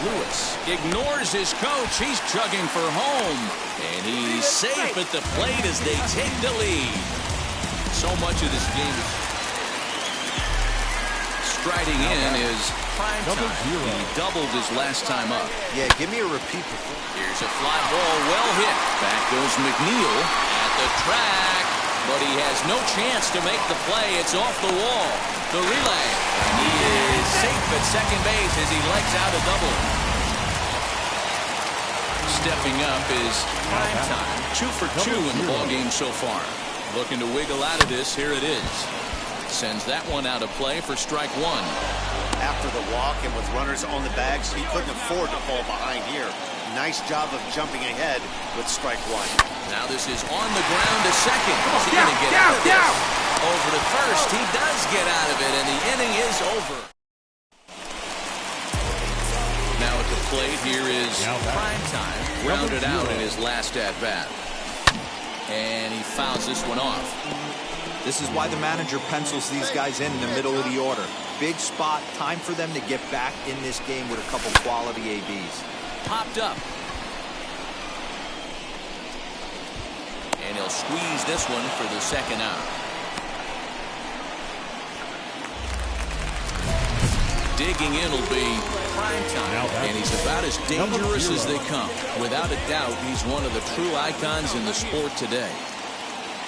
Lewis ignores his coach. He's chugging for home. And he's safe at the plate as they take the lead. So much of this game is striding in is prime time. He doubled his last time up. Yeah, give me a repeat. Here's a fly ball, well hit. Back goes McNeil at the track, but he has no chance to make the play. It's off the wall. The relay. And he is safe at second base as he legs out a double. Stepping up is prime time. 2 for 2 in the ballgame so far. Looking to wiggle out of this. Here it is. Sends that one out of play for strike 1. After the walk and with runners on the bags, he couldn't afford to fall behind here. Nice job of jumping ahead with strike 1. Now this is on the ground to second. Is he going to get out of this? Over to first. He does get out of it, and the inning is over. Now at the plate, here is prime time. Rounded out in his last at-bat. And he fouls this one off. This is why the manager pencils these guys in the middle of the order. Big spot, time for them to get back in this game with a couple quality ABs. Popped up. And he'll squeeze this one for the second out. Digging in will be prime time. And he's about as dangerous as they come. Without a doubt, he's one of the true icons in the sport today.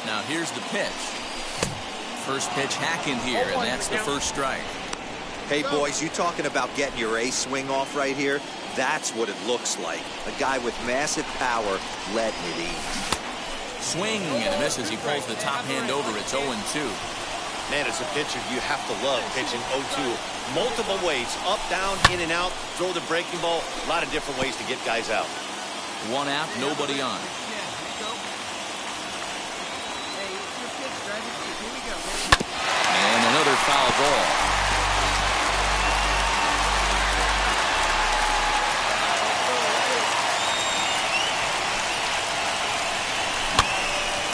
Now here's the pitch. First pitch hacking here, and that's the first strike. Hey, boys, you talking about getting your ace swing off right here? That's what it looks like. A guy with massive power letting it eat. Swing and a miss as he pulls the top hand over. It's 0-2. Man, as a pitcher, you have to love pitching 0-2. Multiple ways, up, down, in and out, throw the breaking ball. A lot of different ways to get guys out. 1 out, nobody on. And another foul ball.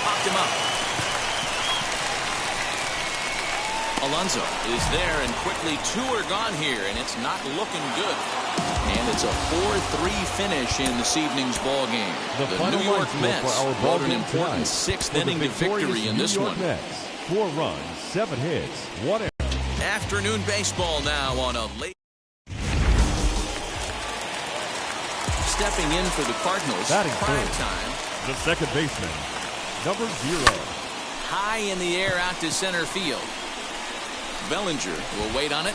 Popped him up. Alonso is there, and quickly 2 are gone here, and it's not looking good. And it's a 4-3 finish in this evening's ball game. The New York Mets wrote an important 6th inning to victory in this one. Mets, 4 runs, 7 hits, 1 error. Afternoon baseball now on a late. Stepping in for the Cardinals, prime time. The second baseman, number 0. High in the air out to center field. Bellinger will wait on it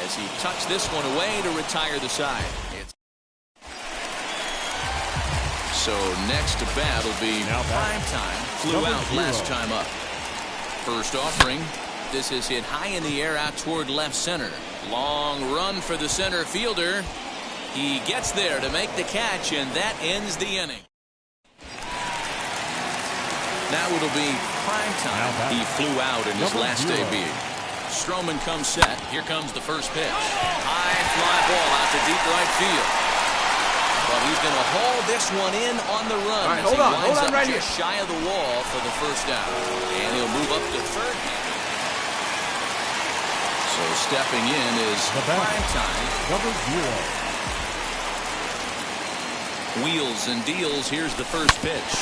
as he tucks this one away to retire the side. So next to bat will be prime time. Flew out last time up. First offering. This is hit high in the air out toward left center. Long run for the center fielder. He gets there to make the catch, and that ends the inning. Now it'll be prime time. He flew out in his last AB. Stroman comes set. Here comes the first pitch. High fly ball out to deep right field. But he's going to haul this one in on the run. All right, hold on right just shy of the wall for the first out. And he'll move up to third. So stepping in is prime time. Number 0. Wheels and deals. Here's the first pitch.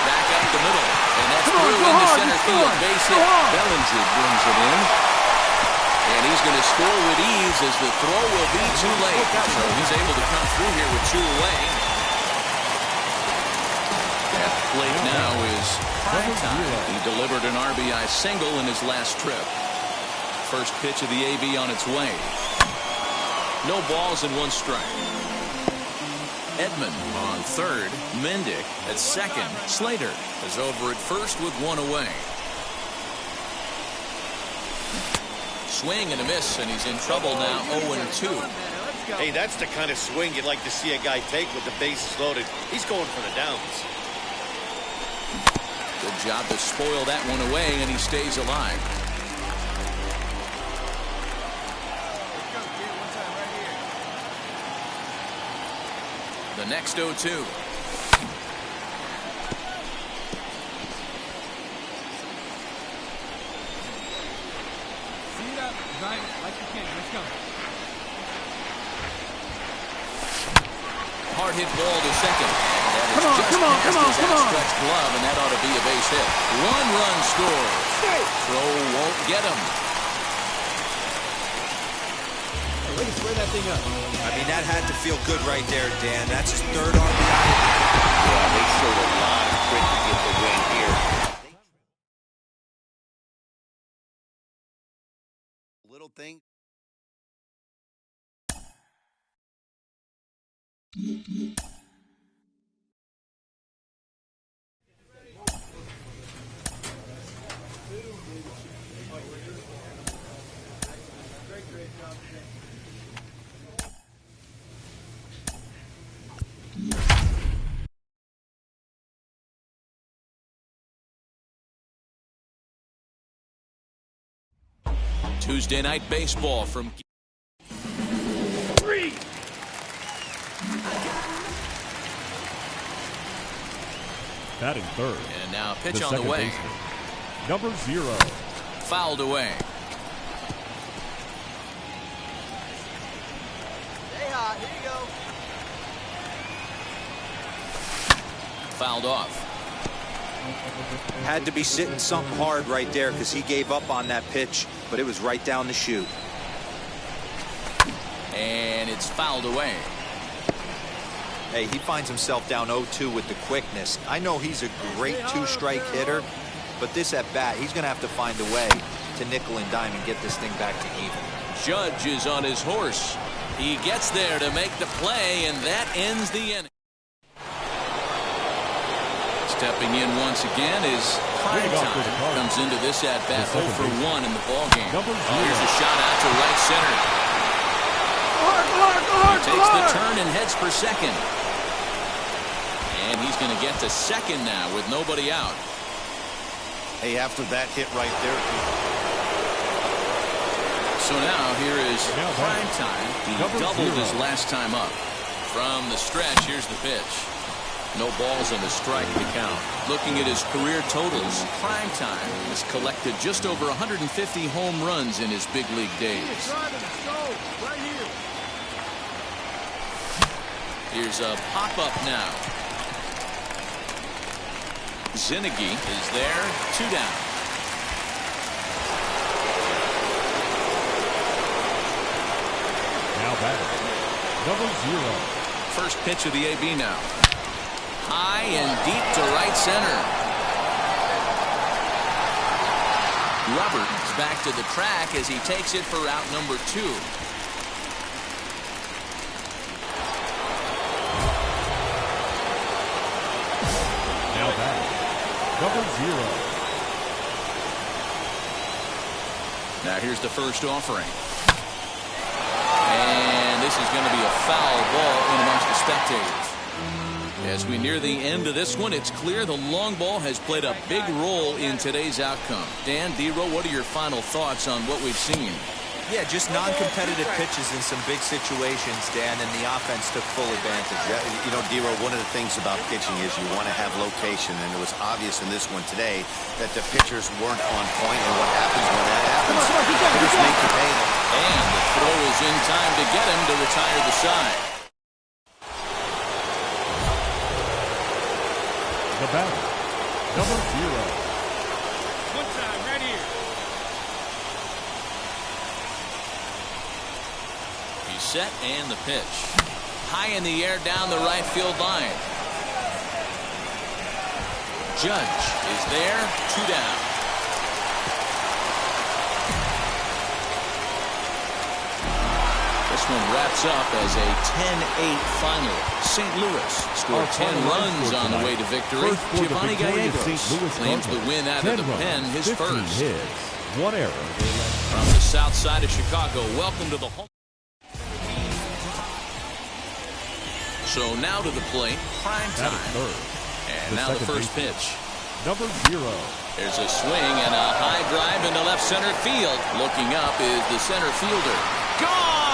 Back up the middle. And that's through into center field. Base hit. Bellinger brings it in. And he's going to score with ease as the throw will be too late. So he's able to come through here with 2 away. At the plate now is prime time. He delivered an RBI single in his last trip. First pitch of the AB on its way. No balls and 1 strike. Edman on third. Mendick at second. Slater is over at first with 1 away. Swing and a miss, and he's in trouble now. 0-2. Hey, that's the kind of swing you'd like to see a guy take with the bases loaded. He's going for the downs. Good job to spoil that one away, and he stays alive. The next 0-2. Speed up, drive it like you can. Let's go. Hard hit ball to second. Come on. Stretched glove, and that ought to be a base hit. 1 run score. Throw won't get him. Way to square that thing up. I mean, that had to feel good right there, Dan. That's his 3rd RBI. Yeah, they showed a lot of grit to get the win here. Little thing. Tuesday night baseball from 3. Batting third. And now pitch on the way. Baseman, number 0. Fouled away. Stay hot. Here you go. Fouled off. Had to be sitting something hard right there because he gave up on that pitch, but it was right down the chute. And it's fouled away. Hey, he finds himself down 0-2 with the quickness. I know he's a great 2-strike hitter, but this at bat, he's going to have to find a way to nickel and dime and get this thing back to even. Judge is on his horse. He gets there to make the play, and that ends the inning. Stepping in once again is prime time. Comes into this at bat 0 for 1 in the ball game. Here's a shot out to right center. He takes the turn and heads for second. And he's going to get to second now with nobody out. Hey, after that hit right there. So now here is prime time. He doubled his last time up. From the stretch, here's the pitch. No balls and a strike to count. Looking at his career totals, prime time has collected just over 150 home runs in his big league days. Here's a pop-up now. Zinnigy is there, 2 down. Now batting, number 0. First pitch of the AB now. High and deep to right center. Roberts back to the track as he takes it for out number 2. Now back, number 0. Now here's the first offering. And this is going to be a foul ball in amongst the spectators. As we near the end of this one, it's clear the long ball has played a big role in today's outcome. Dan, D-Row, what are your final thoughts on what we've seen? Yeah, just non-competitive pitches in some big situations, Dan, and the offense took full advantage. Yeah, you know, D-Row, one of the things about pitching is you want to have location, and it was obvious in this one today that the pitchers weren't on point, and what happens when that happens? Hitters make the pay. And the throw is in time to get him to retire the side. The batter, number 0. One time, right here. He's set and the pitch. High in the air down the right field line. Judge is there, 2 down. This one wraps up as a 10-8 final. St. Louis scored 10 runs on the way to victory. Giovanni Gallegos claims the win out of the pen, his first. Hits, 1 error. From the south side of Chicago, welcome to the home. So now to the plate, prime time. And now the first pitch. Number 0. There's a swing and a high drive into left center field. Looking up is the center fielder. Gone!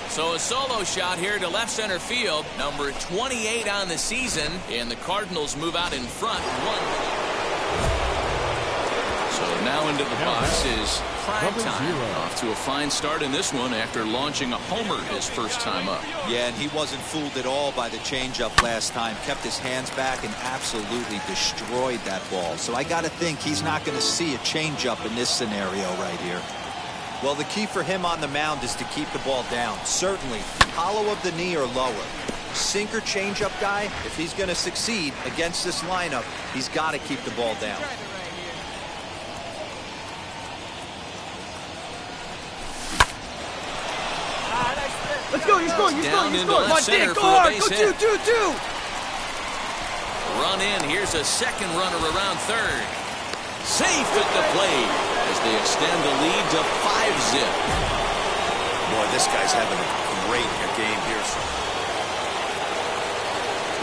So a solo shot here to left center field. Number 28 on the season. And the Cardinals move out in front 1. So now into the box is prime time. Off to a fine start in this one after launching a homer his first time up. Yeah, and he wasn't fooled at all by the changeup last time. Kept his hands back and absolutely destroyed that ball. So I got to think he's not going to see a changeup in this scenario right here. Well, the key for him on the mound is to keep the ball down. Certainly, hollow of the knee or lower. Sinker changeup guy, if he's going to succeed against this lineup, he's got to keep the ball down. Let's go, you're scoring, you're scoring, you're scoring. Come on, center go for the hard, base go hit. two. Run in, here's a second runner around third. Safe at the plate as they extend the lead to 5-zip. Boy, this guy's having a great game here.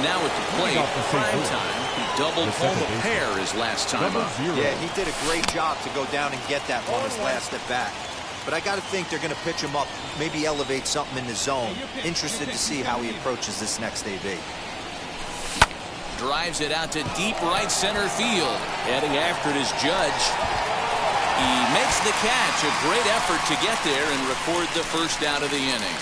Now at the plate, prime time. He doubled home a pair his last time up. Yeah, he did a great job to go down and get that one his last at bat. But I got to think they're going to pitch him up, maybe elevate something in the zone. Interested to see how he approaches this next AB. Drives it out to deep right center field. Heading after it is Judge. He makes the catch. A great effort to get there and record the first out of the inning.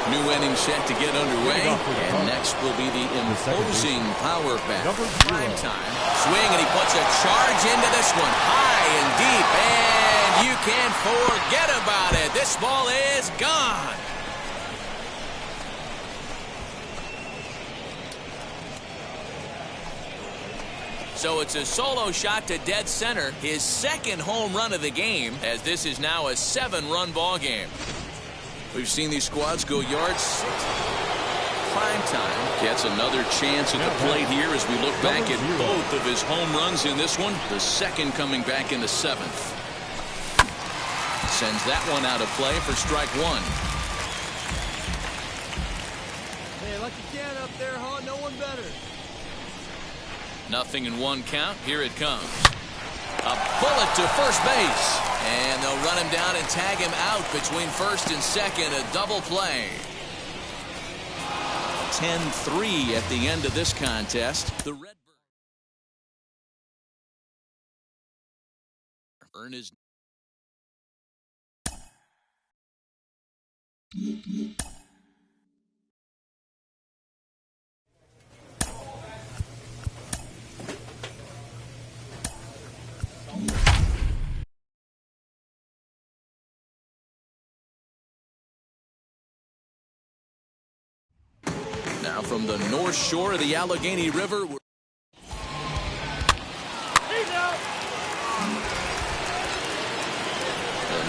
New inning set to get underway. And next will be the imposing power bat. Prime time. Swing, and he puts a charge into this one. High and deep. And you can't forget about it. This ball is gone. So it's a solo shot to dead center, his second home run of the game, as this is now a 7-run ball game. We've seen these squads go yards. Prime time gets another chance at the plate here as we look back at both of his home runs in this one, the second coming back in the 7th. Sends that one out of play for strike one. Hey, like you can up there, huh? No one better. 0-1 count. Here it comes. A bullet to first base. And they'll run him down and tag him out between first and second. A double play. 10-3 at the end of this contest. The Redbird earn his. Now from the north shore of the Allegheny River. The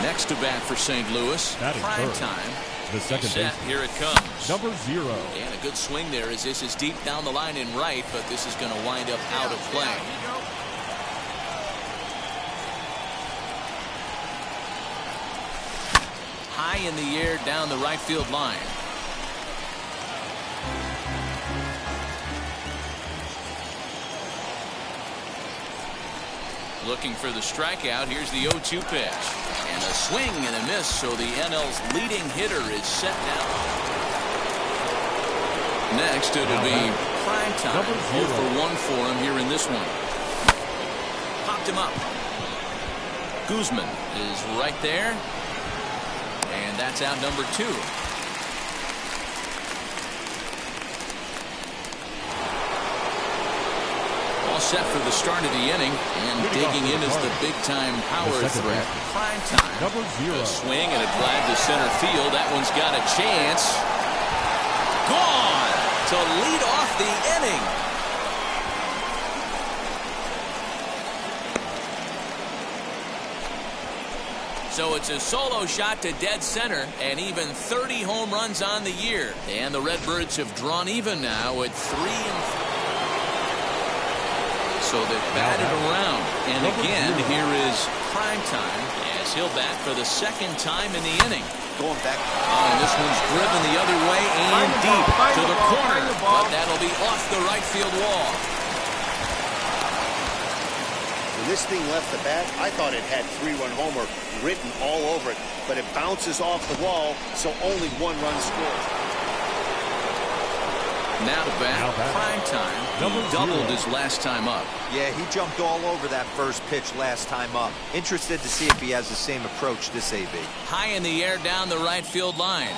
next to bat for St. Louis. Prime time. The second set. base. Here it comes. Number 0. And a good swing there as this is deep down the line in right, but this is going to wind up out of play. High in the air down the right field line. Looking for the strikeout. Here's the 0-2 pitch. And a swing and a miss, so the NL's leading hitter is set now. Next, it'll be prime time. 0 for 1 for him here in this one. Popped him up. Guzman is right there. And that's out number 2. All set for the start of the inning, and digging in is the big-time power threat. Prime time. Number 0. A swing and a drive to center field. That one's got a chance. Gone to lead off the inning. So it's a solo shot to dead center, and even 30 home runs on the year. And the Redbirds have drawn even now at 3-3. So they've batted around. And again, here is prime time as he'll bat for the second time in the inning. Going back. And this one's driven the other way and deep to the corner. But that'll be off the right field wall. When this thing left the bat, I thought it had 3-run homer written all over it. But it bounces off the wall, so only 1 run scored. Now to bat, prime time. He doubled his last time up. Yeah, he jumped all over that first pitch last time up. Interested to see if he has the same approach this AB. High in the air down the right field line.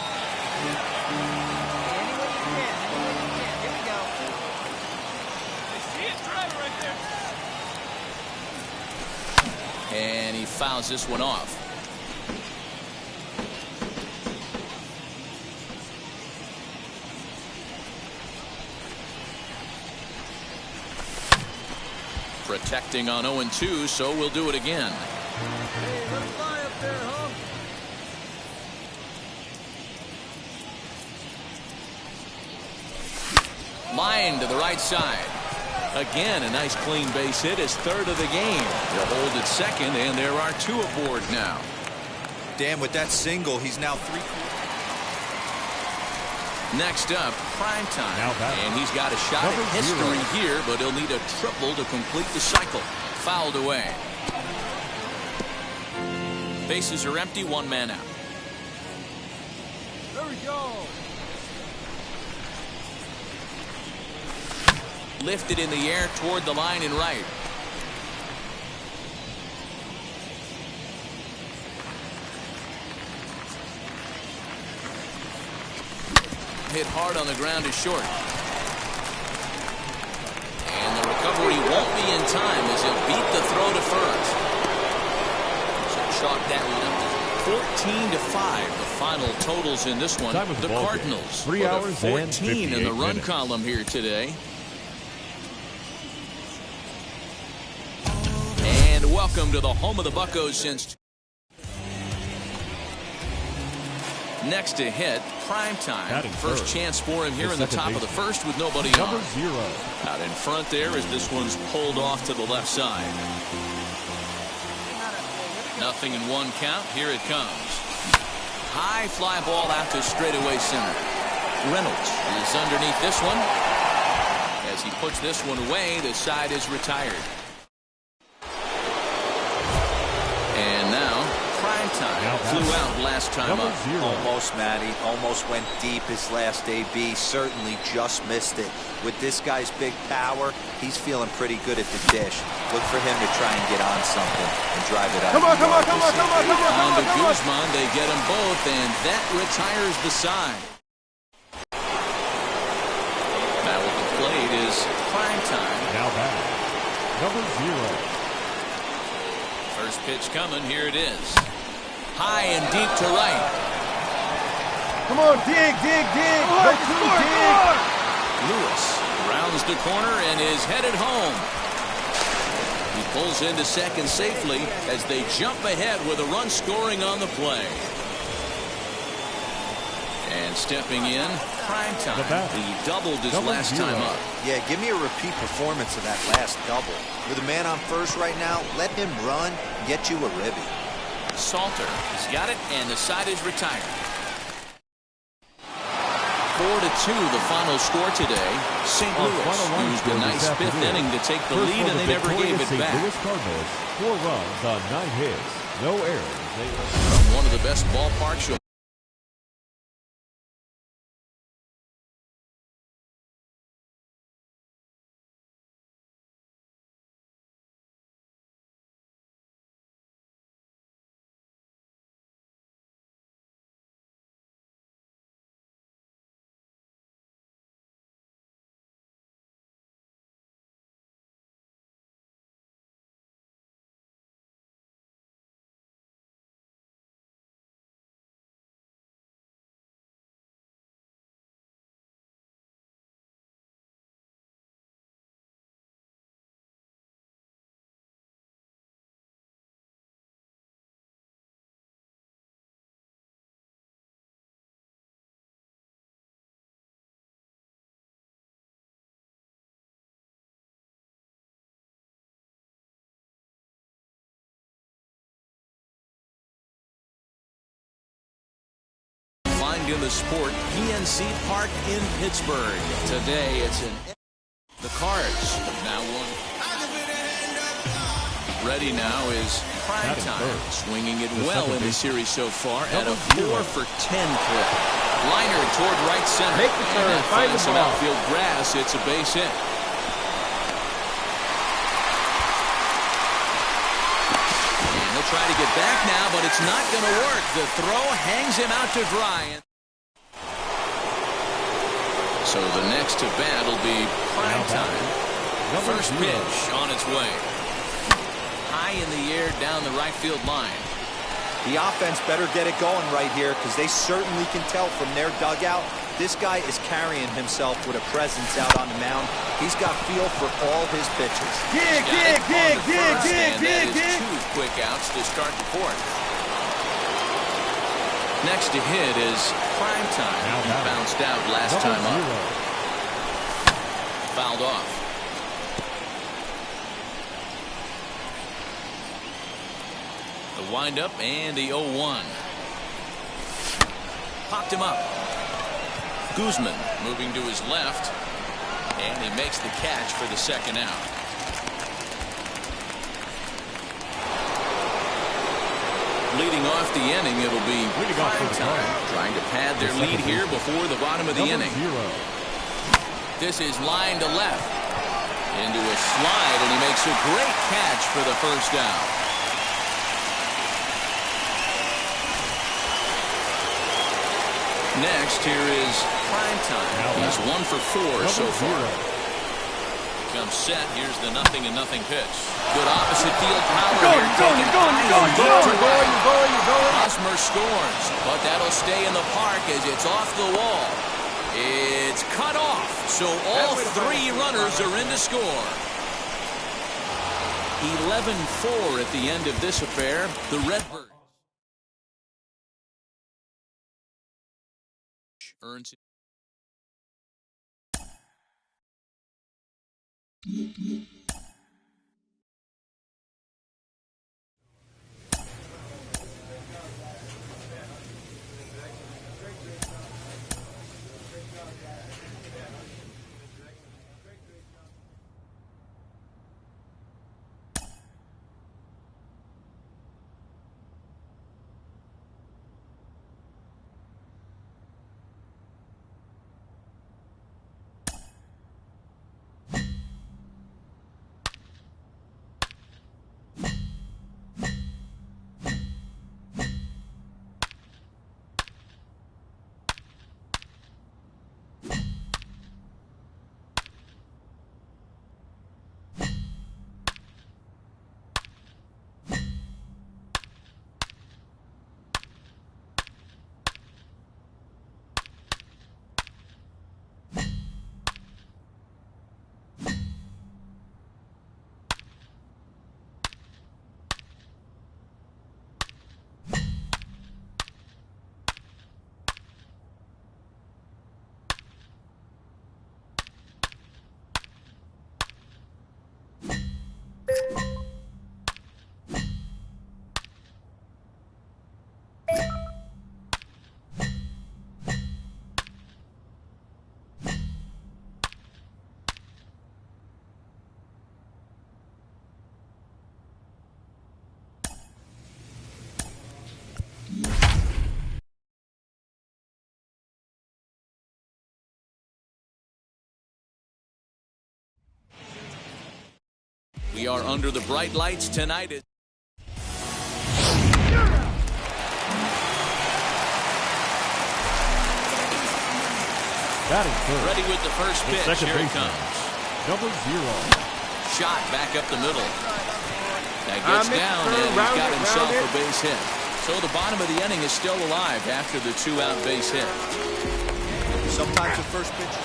And he fouls this one off. Protecting on 0-2, so we'll do it again. Hey, let him fly up there, huh? Line to the right side. Again, a nice clean base hit, his 3rd of the game. He'll hold at second, and there are 2 aboard now. Dan, with that single, he's now 3. Next up, prime time. And he's got a shot at history here, but he'll need a triple to complete the cycle. Fouled away. Bases are empty, 1 man out. There we go. Lifted in the air toward the line and right. Hit hard on the ground is short. And the recovery won't be in time as he'll beat the throw to first. So chalk that one up. 14-5, the final totals in this one. The Cardinals 3 hours 14 in the run minutes. column here today. And welcome to the home of the Buccos since. Next to hit, prime time. First chance for him here in the top of the first with nobody on. Number 0. Out in front there as this one's pulled off to the left side. 0-1 count. Here it comes. High fly ball out to straightaway center. Reynolds is underneath this one. As he puts this one away, the side is retired. And now, prime time flew out last time up. Almost, Matty. Almost went deep his last AB. Certainly just missed it. With this guy's big power, he's feeling pretty good at the dish. Look for him to try and get on something and drive it out. Come on, come on, come on, come on, come on, come On on, to come on. Guzman, they get them both, and that retires the side. Now with the plate is prime time. Now batting, number 0. First pitch coming, here it is. High and deep to right. Come on, dig, dig, dig. Go to dig. Lewis rounds the corner and is headed home. He pulls into second safely as they jump ahead with a run scoring on the play. And stepping in, prime time. He doubled his last time up. Yeah, give me a repeat performance of that last double. With a man on first right now, let him run, get you a ribby. Salter has got it, and the side is retired. 4-2 the final score today. St. Louis used a nice fifth inning to take the lead, and they never gave it back. St. Louis Cardinals, 4 runs on 9 hits, no errors. From one of the best ballparks. In the sport, PNC Park in Pittsburgh. Today it's the Cards now won. Ready now is prime time. Swinging it well in the series so far at a 4-for-10 clip. Liner toward right center. Make the turn. Find the some ball. outfield grass. It's a base hit. And he'll try to get back now, but it's not going to work. The throw hangs him out to dry. So the next to bat will be prime time. First pitch on its way. High in the air down the right field line. The offense better get it going right here because they certainly can tell from their dugout this guy is carrying himself with a presence out on the mound. He's got feel for all his pitches. Dig, dig, dig, dig, dig, dig, dig. 2 quick outs to start the fourth. Next to hit is prime time. He bounced out last time up. Fouled off. The windup and the 0-1. Popped him up. Guzman moving to his left, and he makes the catch for the second out. Leading off the inning, it'll be prime time, trying to pad their lead here before the bottom of the inning. This is line to left. Into a slide, and he makes a great catch for the first out. Next, here is prime time. He's 1 for 4 so far. Comes set. Here's the 0-0 pitch. Good opposite field power here. You're going. Hosmer scores, but that'll stay in the park as it's off the wall. It's cut off, so all 3 runners are in to score. 11-4 at the end of this affair. The Redbirds earns it. We are under the bright lights tonight. Batting third. Ready with the first The pitch. second Here it baseman, comes. number 0. Shot back up the middle. That gets down, and he's got himself a base hit. So the bottom of the inning is still alive after the 2-out base hit. Sometimes the first pitch.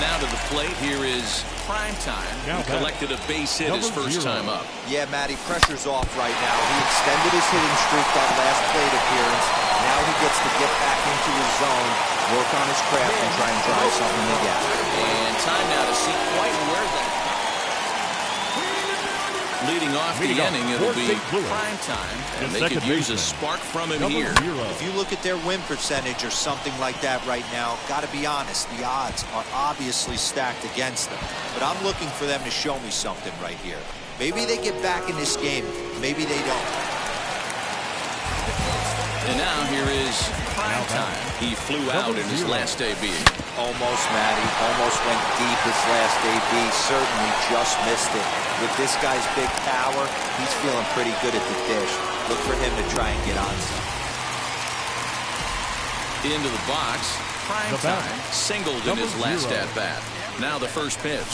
Now to the plate, here is Prime Time. Now He collected a base hit his number first 0. time up. Yeah, Matty, pressure's off right now. He extended his hitting streak that last plate appearance. Now he gets to get back into his zone, work on his craft, and try and drive something in the gap. And time now to see quite where that. Leading off the inning, it'll be Prime Time, and they could use a spark from him Number here. 0. If you look at their win percentage or something like that right now, got to be honest, the odds are obviously stacked against them. But I'm looking for them to show me something right here. Maybe they get back in this game. Maybe they don't. And now here is Prime Time. He flew out in his last AB. Almost, Matty. Almost went deep his last AB. Certainly just missed it. With this guy's big power, he's feeling pretty good at the dish. Look for him to try and get on some. Into the box. Prime Time singled in his last at-bat. Now the first pitch.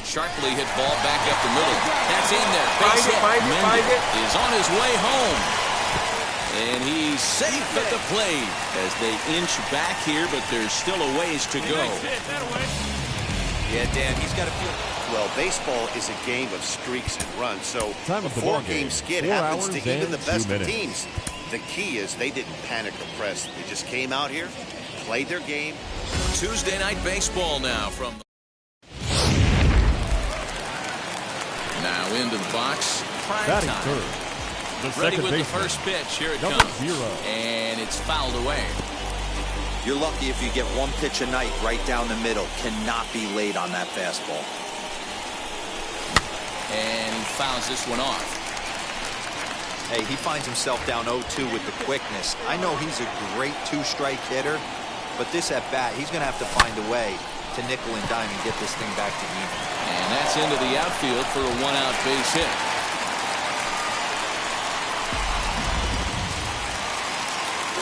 Sharply hit ball back up the middle. That's in there. Base hit. Mendez is on his way home. And he's safe at the plate as they inch back here, but there's still a ways to go. Yeah, Dan, he's got to feel. Well, baseball is a game of streaks and runs, so Time a of the ball four-game game, skid 4 happens to hours even and the 2 best of minutes. teams. The key is they didn't panic or press. They just came out here, played their game. Tuesday night baseball now from. Now into the box. Prime Batting Time. third. The Ready second with the baseman, first pitch. Here it number comes. 0. And it's fouled away. You're lucky if you get one pitch a night right down the middle. Cannot be late on that fastball. And he fouls this one off. Hey, he finds himself down 0-2 with the quickness. I know he's a great two-strike hitter, but this at bat, he's going to have to find a way to nickel and dime and get this thing back to even. And that's into the outfield for a 1-out base hit.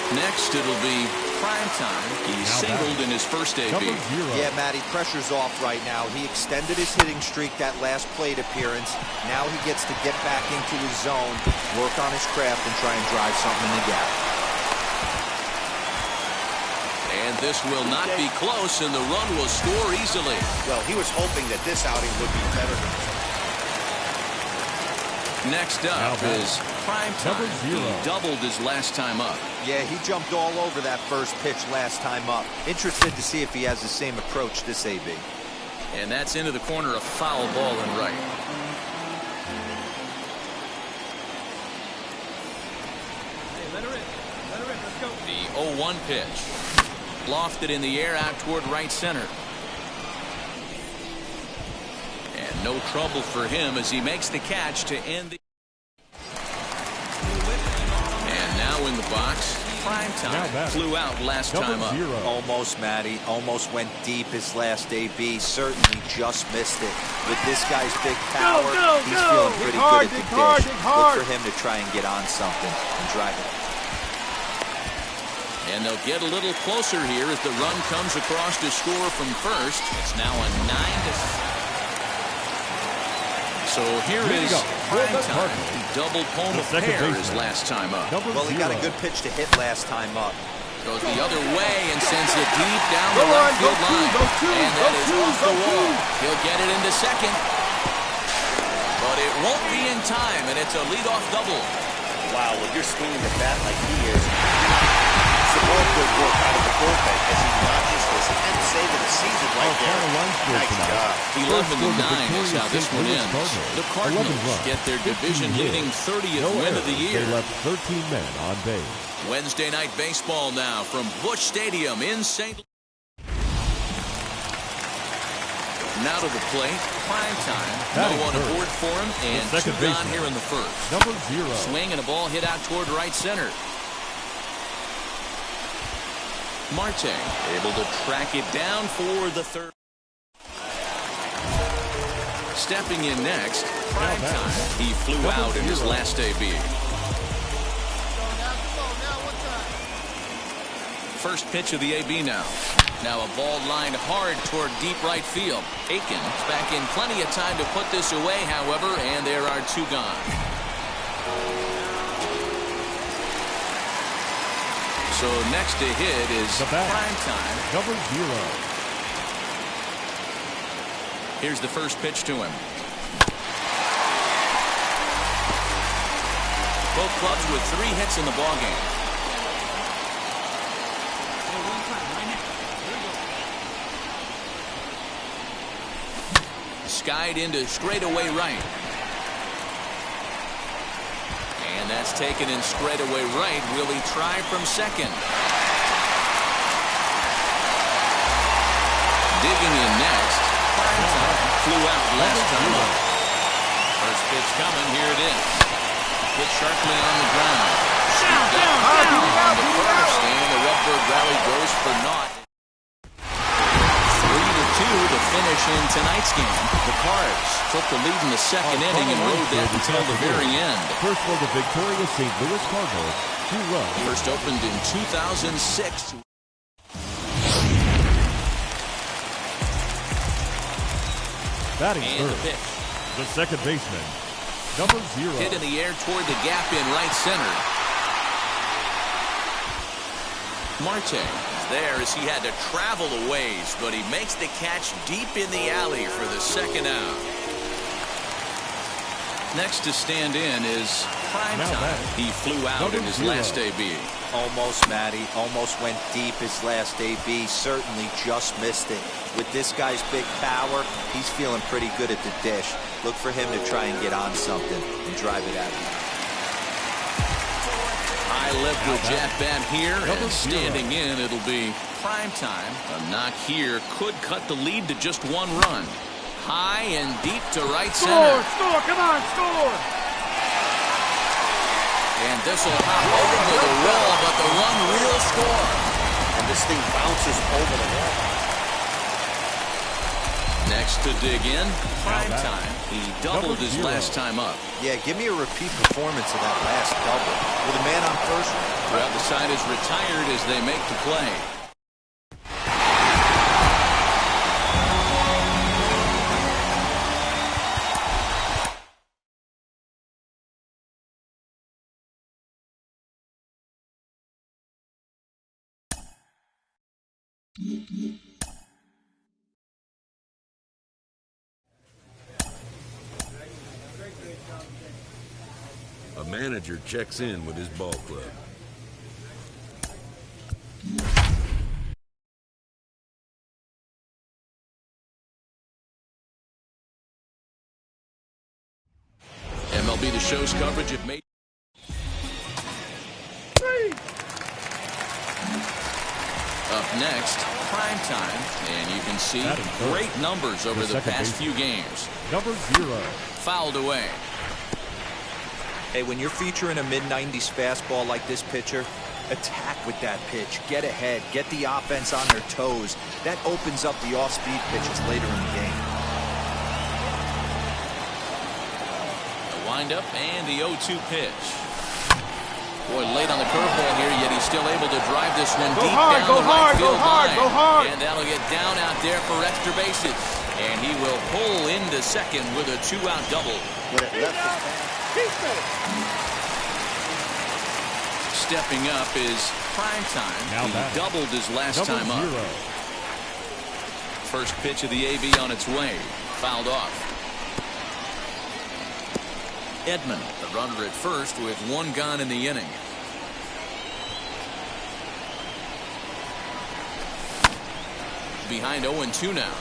Next, it'll be Prime Time. He singled in his first AB. Number 0. Yeah, Matty, pressure's off right now. He extended his hitting streak that last plate appearance. Now he gets to get back into his zone, work on his craft, and try and drive something in the gap. And this will not be close, and the run will score easily. Well, he was hoping that this outing would be better than this. Next up is Prime Time. He doubled his last time up. Yeah, he jumped all over that first pitch last time up. Interested to see if he has the same approach this AB. And that's into the corner, a foul ball and right. Hey, let her in. Let's go. The 0-1 pitch. Lofted in the air out toward right center. And no trouble for him as he makes the catch to end the. And now in the box, Prime Time flew out last time up. Almost, Matty. Almost went deep his last AB. Certainly just missed it. With this guy's big power, he's feeling pretty good at the dish. Look for him to try and get on something and drive it. And they'll get a little closer here as the run comes across to score from first. It's now a 9-6. So here is Prime Time. He doubled home a pair his last time up. Well, he got a good pitch to hit last time up. Goes the other way and sends it deep down the left field line. And that is off the wall. He'll get it into second. But it won't be in time, and it's a leadoff double. Wow, when you're swinging the bat like he is, it's a more good work out of the bullpen as he notches his 10th save of the season right there. Nice job. 11-9 is how this one ends. The Cardinals get their division-leading 30th win of the year. They left 13 men on base. Wednesday night baseball now from Busch Stadium in St. Louis. Now to the plate, Prime Time. No one aboard for him, and two gone here in the first. Number 0. Swing and a ball hit out toward right center. Marte able to track it down for the third. Stepping in next, prime time. He flew out in his last AB. First pitch of the AB now. Now a ball lined hard toward deep right field. Aikens back in plenty of time to put this away, however, and there are two gone. So next to hit is prime time. Number 0. Here's the first pitch to him. Both clubs with 3 hits in the ballgame. Skied into straightaway right. And that's taken in straightaway right. Will he try from second? Digging in next. Flew out last time up. First pitch coming. Here it is. Hit sharply on the ground. On the first, and the Redbird rally goes for naught. 3-2 to finish in tonight's game. The Cards took the lead in the second inning and rode that until the very end. First for the victorious St. Louis Cardinals, 2 runs. First opened in 2006. Batting And the third, pitch. the second baseman, number 0. Hit in the air toward the gap in right center. Marte is there as he had to travel a ways, but he makes the catch deep in the alley for the second out. Next to stand in is prime time. He flew out in his last AB. Almost, Matty. Almost went deep his last AB. Certainly just missed it. With this guy's big power, he's feeling pretty good at the dish. Look for him to try and get on something and drive it out. High leverage at bat here, and standing in, it'll be prime time. A knock here could cut the lead to just 1 run. High and deep to right center. Score! Come on, score! And this will hop over the wall, but the run will score. And this thing bounces over the wall. Next to dig in, prime time. He doubled his last time up. Yeah, give me a repeat performance of that last double. With a man on first. Well, the side is retired as they make the play. A manager checks in with his ball club. MLB The Show's coverage of May. Up next, prime time, and you can see great numbers over the past few games. Number 0. Fouled away. Hey, when you're featuring a mid-90s fastball like this pitcher, attack with that pitch. Get ahead. Get the offense on their toes. That opens up the off-speed pitches later in the game. The windup and the 0-2 pitch. Boy, late on the curveball here, yet he's still able to drive this one deep down the right field line. Go hard! And that'll get down out there for extra bases. And he will pull into second with a 2-out double. Stepping up is prime time. He doubled his last time up. First pitch of the AB on its way. Fouled off. Edman, the runner at first with 1 gone in the inning. Behind 0-2 now.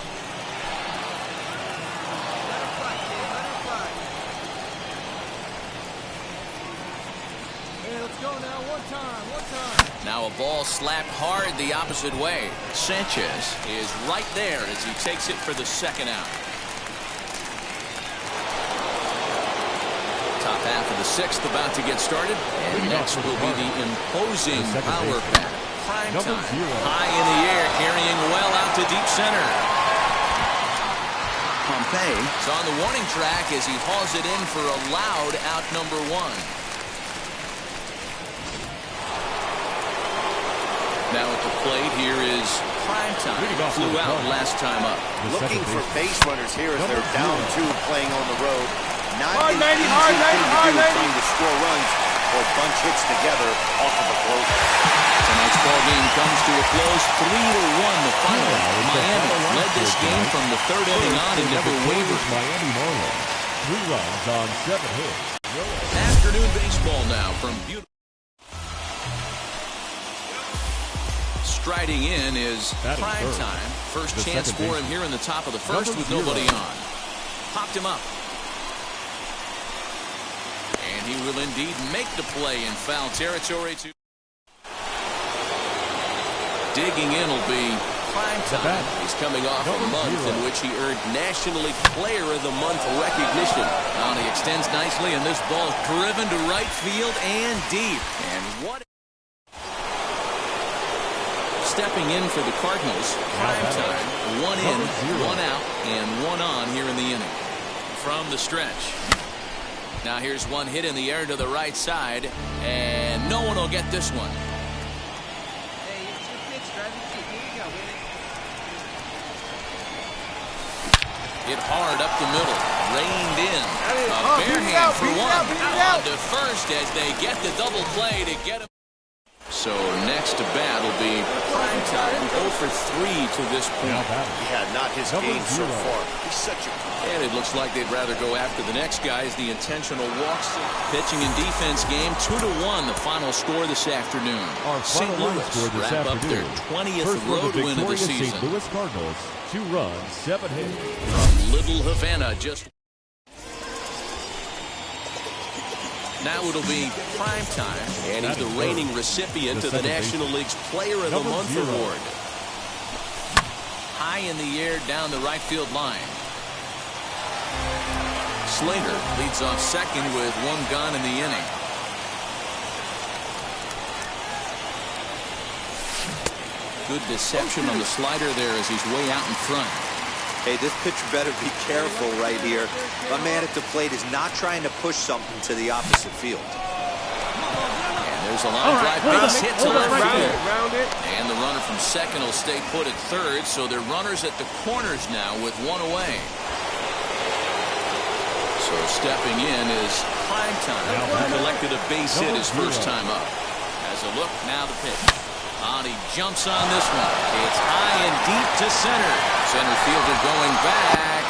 Hey, let's go now. One time. Now a ball slapped hard the opposite way. Sanchez is right there as he takes it for the second out. Top half of the 6th about to get started. And next will be the imposing power bat. Prime time. High in the air, carrying well out to deep center. Pumped pay. It's on the warning track as he hauls it in for a loud out number 1. Now at the plate here is Primetime. Flew out last time up. Looking for base runners here as they're down 2 playing on the road. Not Hard, an easy 90, hard, thing 90, to hard, do 90. trying to score runs or bunch hits together off of a closer. Tonight's ball game comes to a close, 3-1 the final. Miami led this game from the 3rd inning on and never wavered. Miami Marlins. 3 runs on 7 hits. Afternoon baseball now from beautiful. Striding in is Primetime. First chance for him here in the top of the first with nobody on. Popped him up. And he will indeed make the play in foul territory. Digging in will be Primetime. He's coming off a month in which he earned National League Player of the Month recognition. Now he extends nicely, and this ball driven to right field and deep. And what? Stepping in for the Cardinals, Primetime. 1 in, 1 out, and 1 on here in the inning. From the stretch. Now here's one hit in the air to the right side, and no one will get this one. Hey, it's your pitch, drive it to. Here you go, win it. Hit hard up the middle, reined in. A bare beat it hand out, for beat it 1. out, beat it out. On to first as they get the double play to get him. So next to bat will be Primetime. 0 for 3 to this point. Yeah, not his game so far. He's such a... And it looks like they'd rather go after the next guy as the intentional walks. Pitching and defense game 2-1 the final score this afternoon. St. Louis wrap up their 20th road win of the season. St. Louis Cardinals, 2 runs, 7 hits. From Little Havana, just... Now it'll be Primetime, and he's the reigning recipient of the National League's Player of the Month award. High in the air down the right field line. Slater leads off second with 1 gone in the inning. Good deception on the slider there as he's way out in front. Hey, this pitcher better be careful right here. My man at the plate is not trying to push something to the opposite field. And there's a line drive base hit to left field. And the runner from second will stay put at third, so they're runners at the corners now with 1 away. So stepping in is Primetime, who collected a base hit his first time up. As a look, now the pitch. He jumps on this one. It's high and deep to center. Center fielder going back.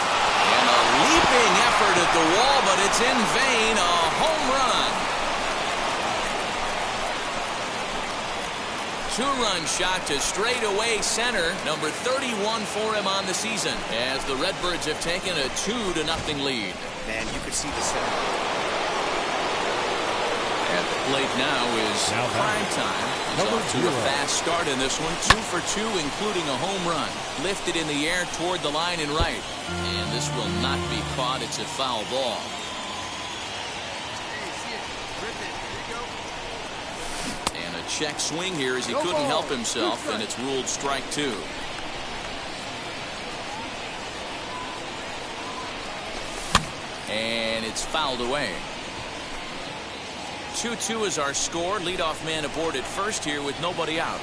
And a leaping effort at the wall, but it's in vain. A home run. 2-run shot to straightaway center. Number 31 for him on the season, as the Redbirds have taken a 2-0 lead. Man, you could see the center. At the plate now is Primetime. He's off to a fast start in this one. 2 for 2, including a home run. Lifted in the air toward the line and right. And this will not be caught. It's a foul ball. Hey, see it. Rip it. Here you go. And a check swing here as he couldn't help himself, and it's ruled strike 2. And it's fouled away. 2-2 is our score. Leadoff man aboard at first here with nobody out.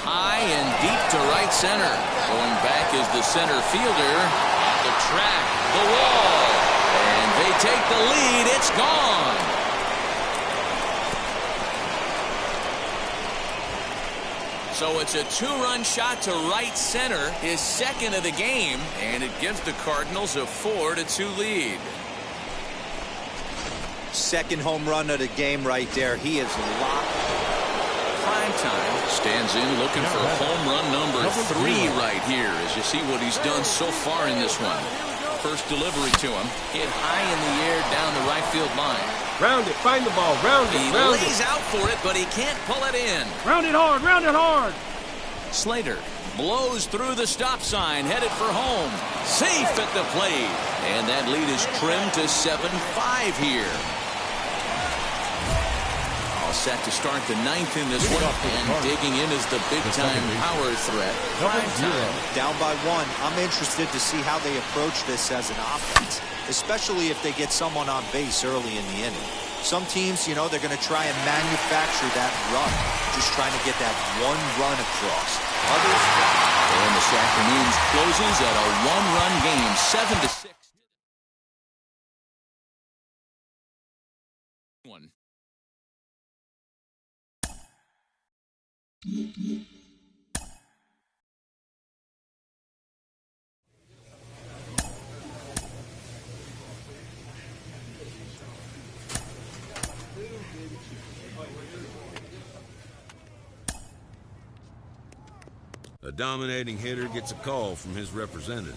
High and deep to right center. Going back is the center fielder. At the track, the wall. And they take the lead. It's gone. So it's a 2-run shot to right center, his second of the game, and it gives the Cardinals a 4-2 lead. Second home run of the game right there. He is locked. Primetime stands in looking for home run number 3 right here, as you see what he's done so far in this one. First delivery to him, hit high in the air down the right field line. Round it, find the ball, round it, He lays out for it, but he can't pull it in. Round it hard, round it hard. Slater blows through the stop sign, headed for home. Safe at the plate. And that lead is trimmed to 7-5 here. set to start the 9th in this one. And digging in is the big-time power threat. Prime time. Down by 1. I'm interested to see how they approach this as an offense, especially if they get someone on base early in the inning. Some teams, you know, they're going to try and manufacture that run, just trying to get that one run across. Others, and this afternoon's closes at a 1-run game, 7-6. A dominating hitter gets a call from his representative.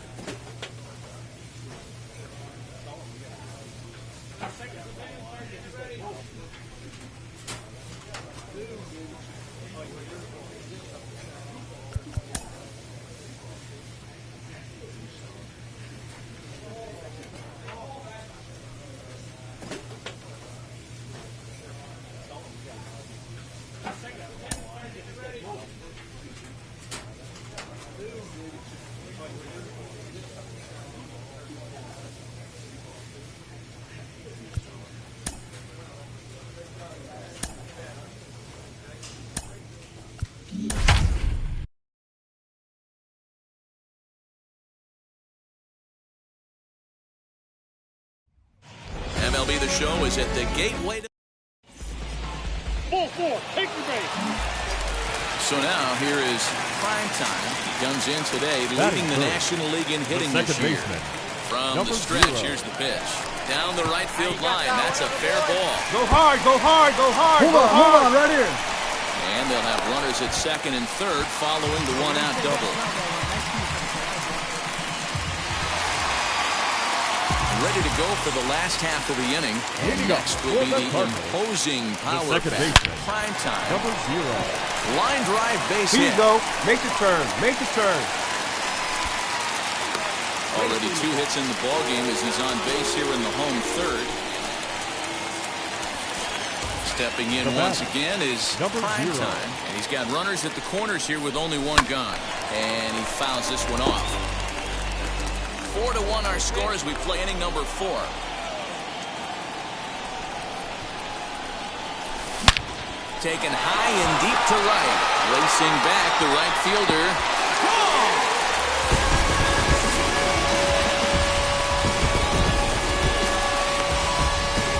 MLB The Show is at the gateway to... Ball 4, take the base. So now here is Prime Time. He comes in today leading the National League in hitting this year. From the stretch, here's the pitch. Down the right field line. That's a fair ball. Go hard, go hard, go hard. Hold on, right here. And they'll have runners at second and third following the one-out double. Ready to go for the last half of the inning. And next will be the imposing power back. Prime Time. Line drive base hit. Here you go. Make the turn. Make the turn. Already 2 hits in the ballgame as he's on base here in the home third. Stepping in once again is Prime Time. And he's got runners at the corners here with only 1 gone. And he fouls this one off. 4-1 our score as we play inning number 4. Taken high and deep to right. Racing back, the right fielder.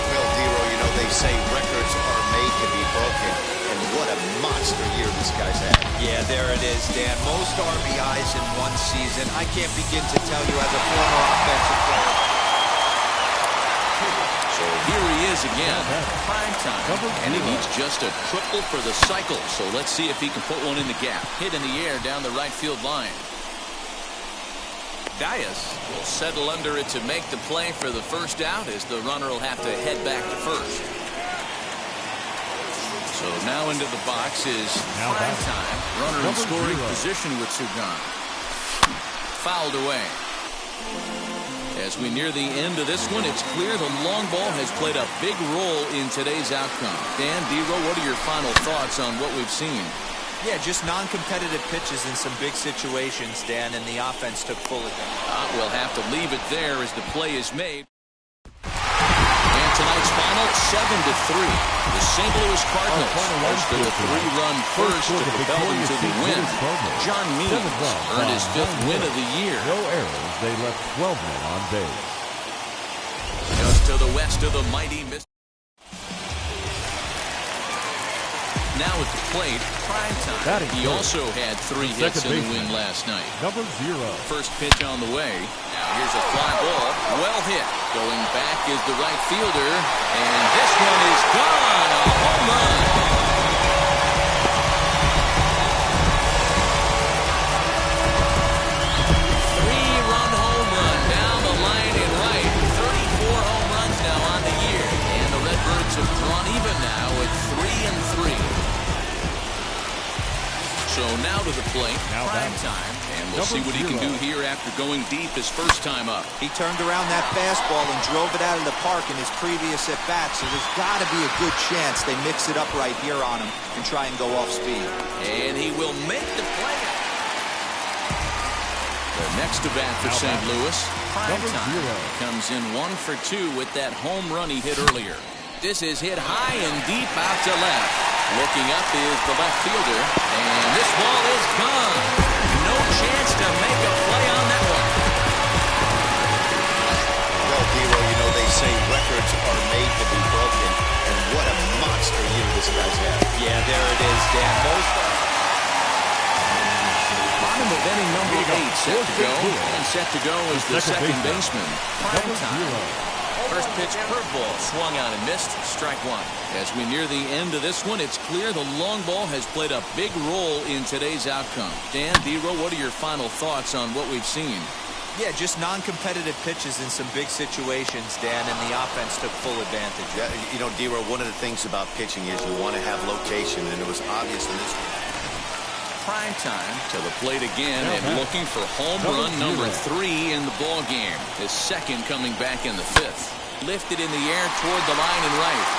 Well, Dero, you know, they say records are made to be broken. And what a monster year this guy's had. yeah, there it is, Dan. Most RBIs in one season. I can't begin to tell you as a former offensive player. So here he is again, Prime Time, and he needs just a triple for the cycle. So let's see if he can put one in the gap. Hit in the air down the right field line. Dias will settle under it to make the play for the first out as the runner will have to head back to first. So now into the box is Prime Time. Runner in scoring position with 2 gone. Fouled away. As we near the end of this one, it's clear the long ball has played a big role in today's outcome. Dan, Dero, what are your final thoughts on what we've seen? Yeah, just non-competitive pitches in some big situations, Dan, and the offense took full advantage. We'll have to leave it there as the play is made. And tonight's final, 7-3. The St. Louis Cardinals posted a 3-run first to propel them to the win. John Means earned his 5th win of the year. No errors. They left 12 men on base. Just to the west of the mighty Mist. Now at the plate, Prime Time. He also had 3 hits in the win last night. Number 0. First pitch on the way. Now here's a fly ball. Well hit. Going back is the right fielder. And this one is gone. A home run. Three-run home run down the line in right. 34 home runs now on the year. And the Redbirds have drawn even now at 3-3. So So now to the plate, prime time, and we'll see what he can do here after going deep his first time up. He turned around that fastball and drove it out of the park in his previous at-bat, so there's got to be a good chance they mix it up right here on him and try and go off speed. And he will make the play. The next to bat for St. Louis, prime time, comes in 1 for 2 with that home run he hit earlier. This is hit high and deep out to left. Looking up is the left fielder, and this ball is gone. No chance to make a play on that one. Well, Dero, you know they say records are made to be broken, and what a monster year this guy's had. Yeah, there it is, Dan. Bottom of inning number 8 set to go, and set to go is the second baseman. Prime time. First pitch curveball swung out and missed. Strike one. As we near the end of this one, it's clear the long ball has played a big role in today's outcome. Dan, Dero, what are your final thoughts on what we've seen? Yeah, just non-competitive pitches in some big situations, Dan, and the offense took full advantage. Yeah, you know, Dero, one of the things about pitching is you want to have location, and it was obvious in this one. Prime time to the plate again and looking for home run number 3 in the ball game. His second coming back in the 5th. Lifted in the air toward the line and right.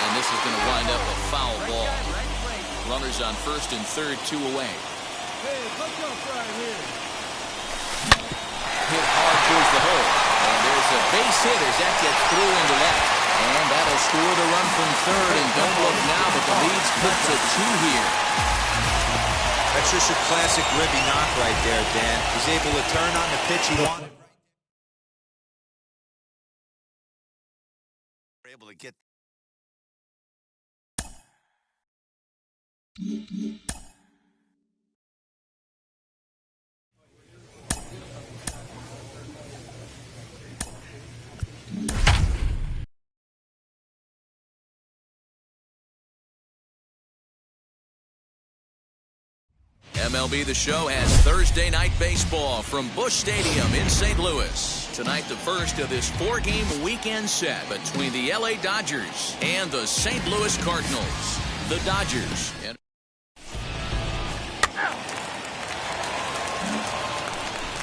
And this is going to wind up a foul ball. Runners on first and third, 2 away. Hey, let's go right here. Hit hard towards the hole. And there's a base hit as that gets through into left. And that'll score the run from third. And don't look now, but the lead's cut to 2 here. That's just a classic Ribby knock right there, Dan. He's able to turn on the pitch he wanted. Able to get. MLB The Show has Thursday night baseball from Busch Stadium in St. Louis. Tonight, the first of this 4-game weekend set between the LA Dodgers and the St. Louis Cardinals. The Dodgers.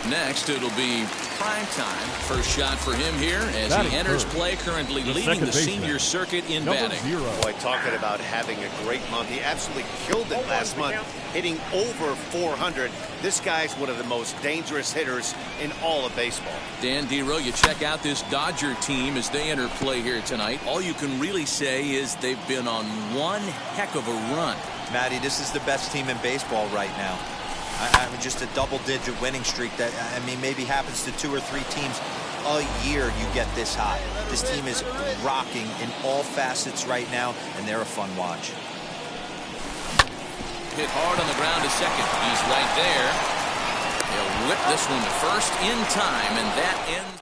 Next, it'll be prime time. First shot for him here as he enters play, currently leading the senior circuit in batting. Boy, talking about having a great month. He absolutely killed it last month, hitting over 400. This guy's one of the most dangerous hitters in all of baseball. Dan, Dero, you check out this Dodger team as they enter play here tonight. All you can really say is they've been on one heck of a run. Matty, this is the best team in baseball right now. I mean, just a double-digit winning streak that, I mean, maybe happens to 2 or 3 teams a year you get this high. This team is rocking in all facets right now, and they're a fun watch. Hit hard on the ground to second. He's right there. He'll whip this one to first in time, and that ends.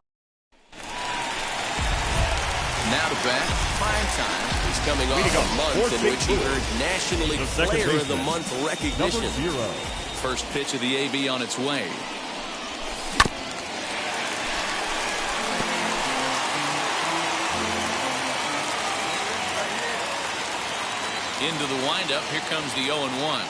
Now to bat, prime time. He's coming off a month in which he earned National League Player of the Month recognition. First pitch of the AB on its way. Into the windup. Here comes the 0-1.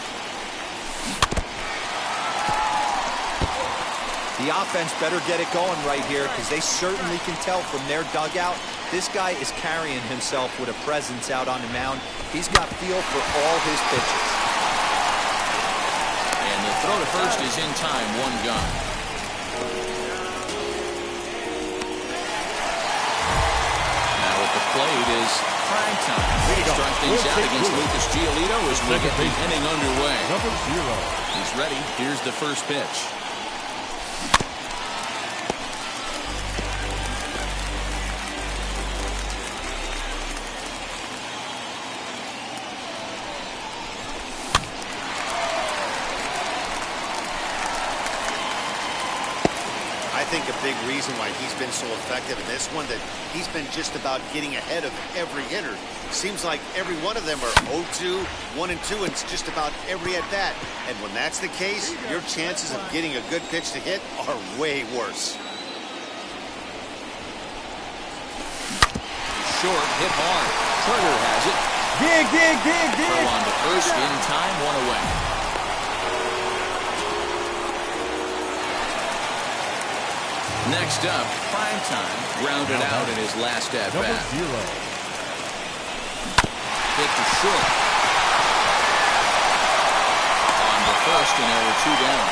The offense better get it going right here because they certainly can tell from their dugout this guy is carrying himself with a presence out on the mound. He's got feel for all his pitches. And the throw to first is in time, 1 gone. Now at the plate is prime time. Start things out against Lucas Giolito as we get the inning underway. He's ready. Here's the first pitch. I think a big reason why he's been so effective in this one that he's been just about getting ahead of every hitter. Seems like every one of them are 0-2, 1-2, and it's just about every at bat. And when that's the case, your chances of getting a good pitch to hit are way worse. Short, hit hard. Turner has it. Dig, dig, dig, dig. Throw on to first in time, 1 away. Next up, Primetime grounded out in his last at Number bat. 0. Hit to short. On the first, and there were 2 down.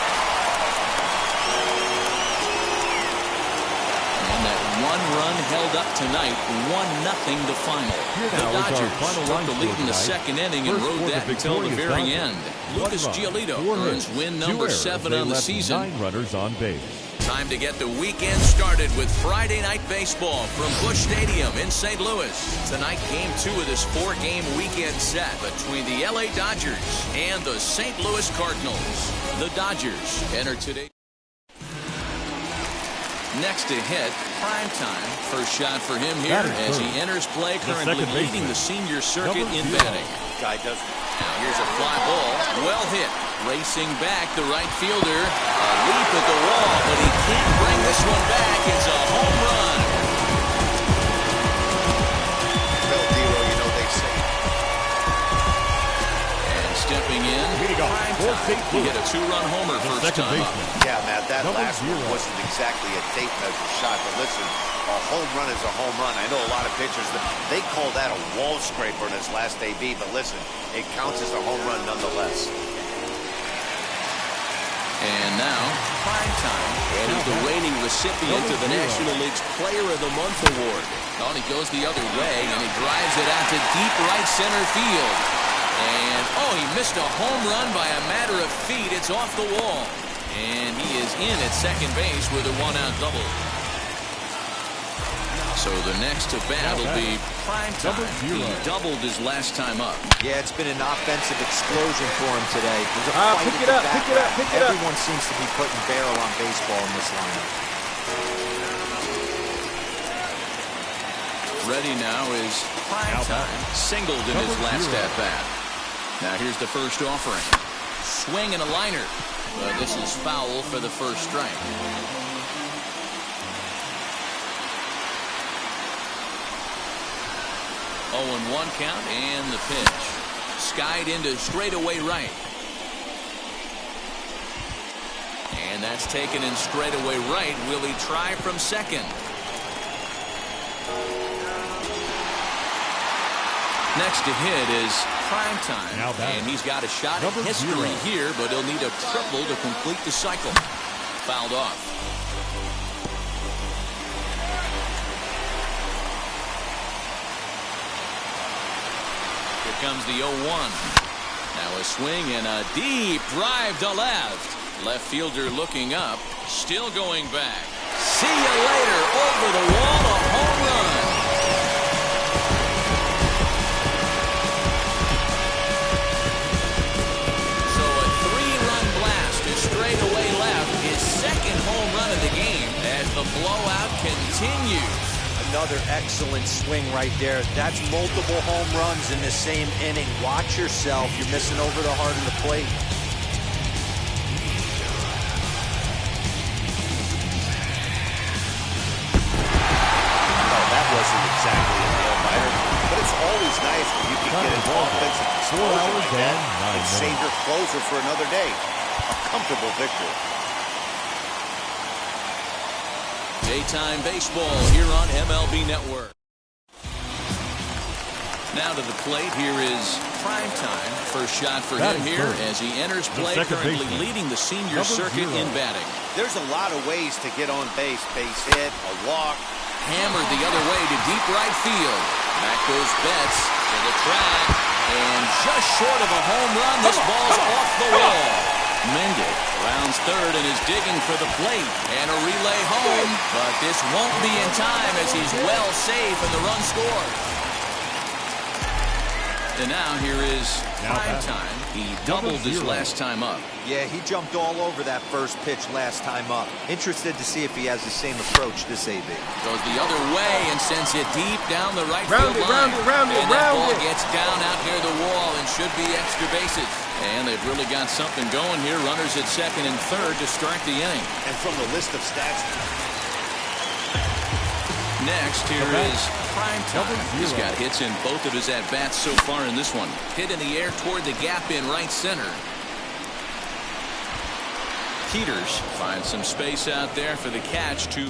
And that 1 run held up tonight, 1-0 the final. The Dodgers took the lead in the second inning and rode that until the very end. Lucas Giolito earns win number 7 on the season. 9 runners on base. Time to get the weekend started with Friday Night Baseball from Busch Stadium in St. Louis. Tonight, Game 2 of this 4-game weekend set between the LA Dodgers and the St. Louis Cardinals. The Dodgers enter today. Next to hit, Primetime. First shot for him here as he enters play, currently leading the senior circuit in batting. Guy does. Now here's a fly ball, well hit. Racing back, the right fielder. A leap at the wall, but he can't bring this one back. It's a home run. Well, Dero, you know they say. And stepping in, Primetime. He hit a 2-run homer first time up. Yeah, Matt, that last one wasn't exactly a tape measure shot, but listen, a home run is a home run. I know a lot of pitchers, they call that a wall scraper in his last AB, but listen, it counts as a home run nonetheless. And now, Primetime. And he's the reigning recipient of the National League's Player of the Month award. Oh, he goes the other way, and he drives it out to deep right center field. And, oh, he missed a home run by a matter of feet. It's off the wall. And he is in at second base with a 1-out double. So the next to bat will be Primetime. He doubled his last time up. Yeah, it's been an offensive explosion for him today. There's a fight pick at it the up, back. pick it up, pick it up. Everyone seems to be putting barrel on baseball in this lineup. Ready now is Primetime. Singled in his last at bat. Now here's the first offering. Swing and a liner. But this is foul for the first strike. 0-1 count and the pitch. Skied into straightaway right. And that's taken in straightaway right. Will he try from second? Next to hit is Primetime. And he's got a shot at history here, but he'll need a triple to complete the cycle. Fouled off. Here comes the 0-1. Now a swing and a deep drive to left. Left fielder looking up, still going back. See you later. Over the wall, a home run. So a 3-run blast to straightaway left. His second home run of the game as the blowout continues. Another excellent swing right there. That's multiple home runs in the same inning. Watch yourself. You're missing over the heart of the plate. That wasn't exactly a nail-biter, but it's always nice when you can get an offensive explosion like that and save your closer for another day. A comfortable victory. Daytime baseball here on MLB Network. Now to the plate, here is Primetime. First shot for him here as he enters play, currently leading the senior circuit in batting. There's a lot of ways to get on base. Base hit, a walk. Hammered the other way to deep right field. Back goes Betts to the track. And just short of a home run, this ball's off the wall. Mended rounds third and is digging for the plate. And a relay home, but this won't be in time as he's well safe and the run scores. And now here is Primetime. He doubled his last time up. Yeah, he jumped all over that first pitch last time up. Interested to see if he has the same approach this AB. Goes the other way and sends it deep down the right field line. And that ball gets down out near the wall and should be extra bases. And they've really got something going here. Runners at second and third to start the inning. And from the list of stats. Next, here is Primetime. He's got hits in both of his at-bats so far in this one. Hit in the air toward the gap in right center. Peters finds some space out there for the catch to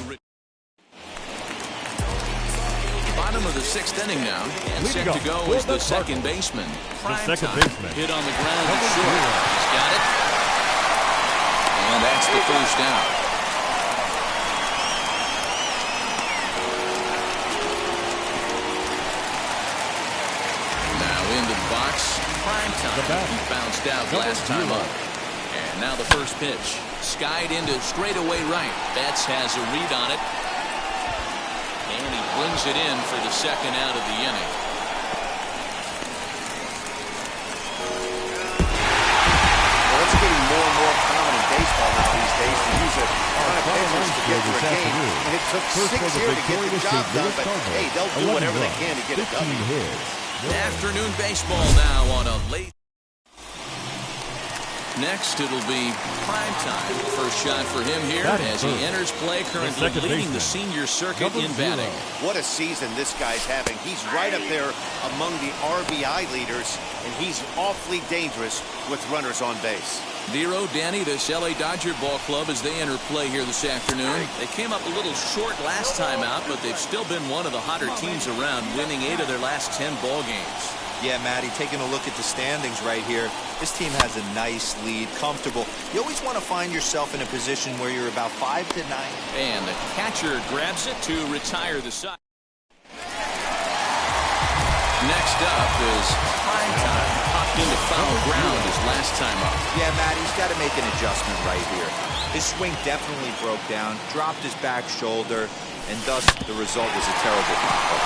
bottom of the 6th inning now. And set to go is the second baseman. Second baseman. Hit on the ground to short. He's got it. And that's the first down. Now into the box. Prime time. He bounced out last time up. And now the first pitch. Skied into straightaway right. Betts has a read on it. And he brings it in for the second out of the inning. Well, it's getting more and more common in baseball now these days to use a ton of pitchers to get through a game. And it took 6 here to get the job done, but hey, they'll do whatever they can to get it done. Afternoon baseball now on a late. Next, it'll be prime time. First shot for him here as he enters play, currently leading the senior circuit in batting. What a season this guy's having. He's right up there among the RBI leaders, and he's awfully dangerous with runners on base. Vero, Danny, this LA Dodger ball club as they enter play here this afternoon. They came up a little short last time out, but they've still been one of the hotter teams around, winning 8 of their last 10 ball games. Yeah, Matty, taking a look at the standings right here, this team has a nice lead, comfortable. You always want to find yourself in a position where you're about 5 to 9. And the catcher grabs it to retire the side. Next up is prime time. Popped into foul ground his last time up. Yeah, Matty, he's got to make an adjustment right here. His swing definitely broke down, dropped his back shoulder, and thus the result was a terrible pop-up.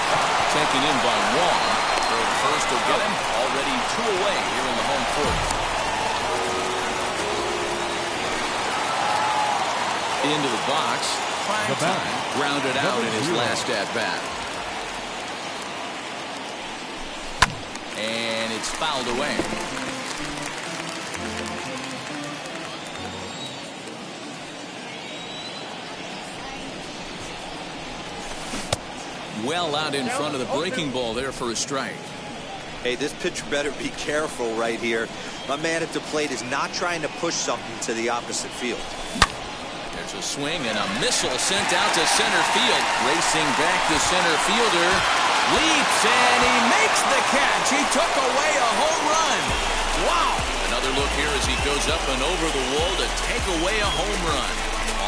Taken in by Wong. Throw to first will get him. Already 2 away here in the home fourth. Into the box. Prime time. Grounded out in his last at-bat. And it's fouled away. Well out in front of the breaking ball there for a strike. Hey, this pitcher better be careful right here. My man at the plate is not trying to push something to the opposite field. There's a swing and a missile sent out to center field. Racing back the center fielder. Leaps and he makes the catch. He took away a home run. Wow. Another look here as he goes up and over the wall to take away a home run.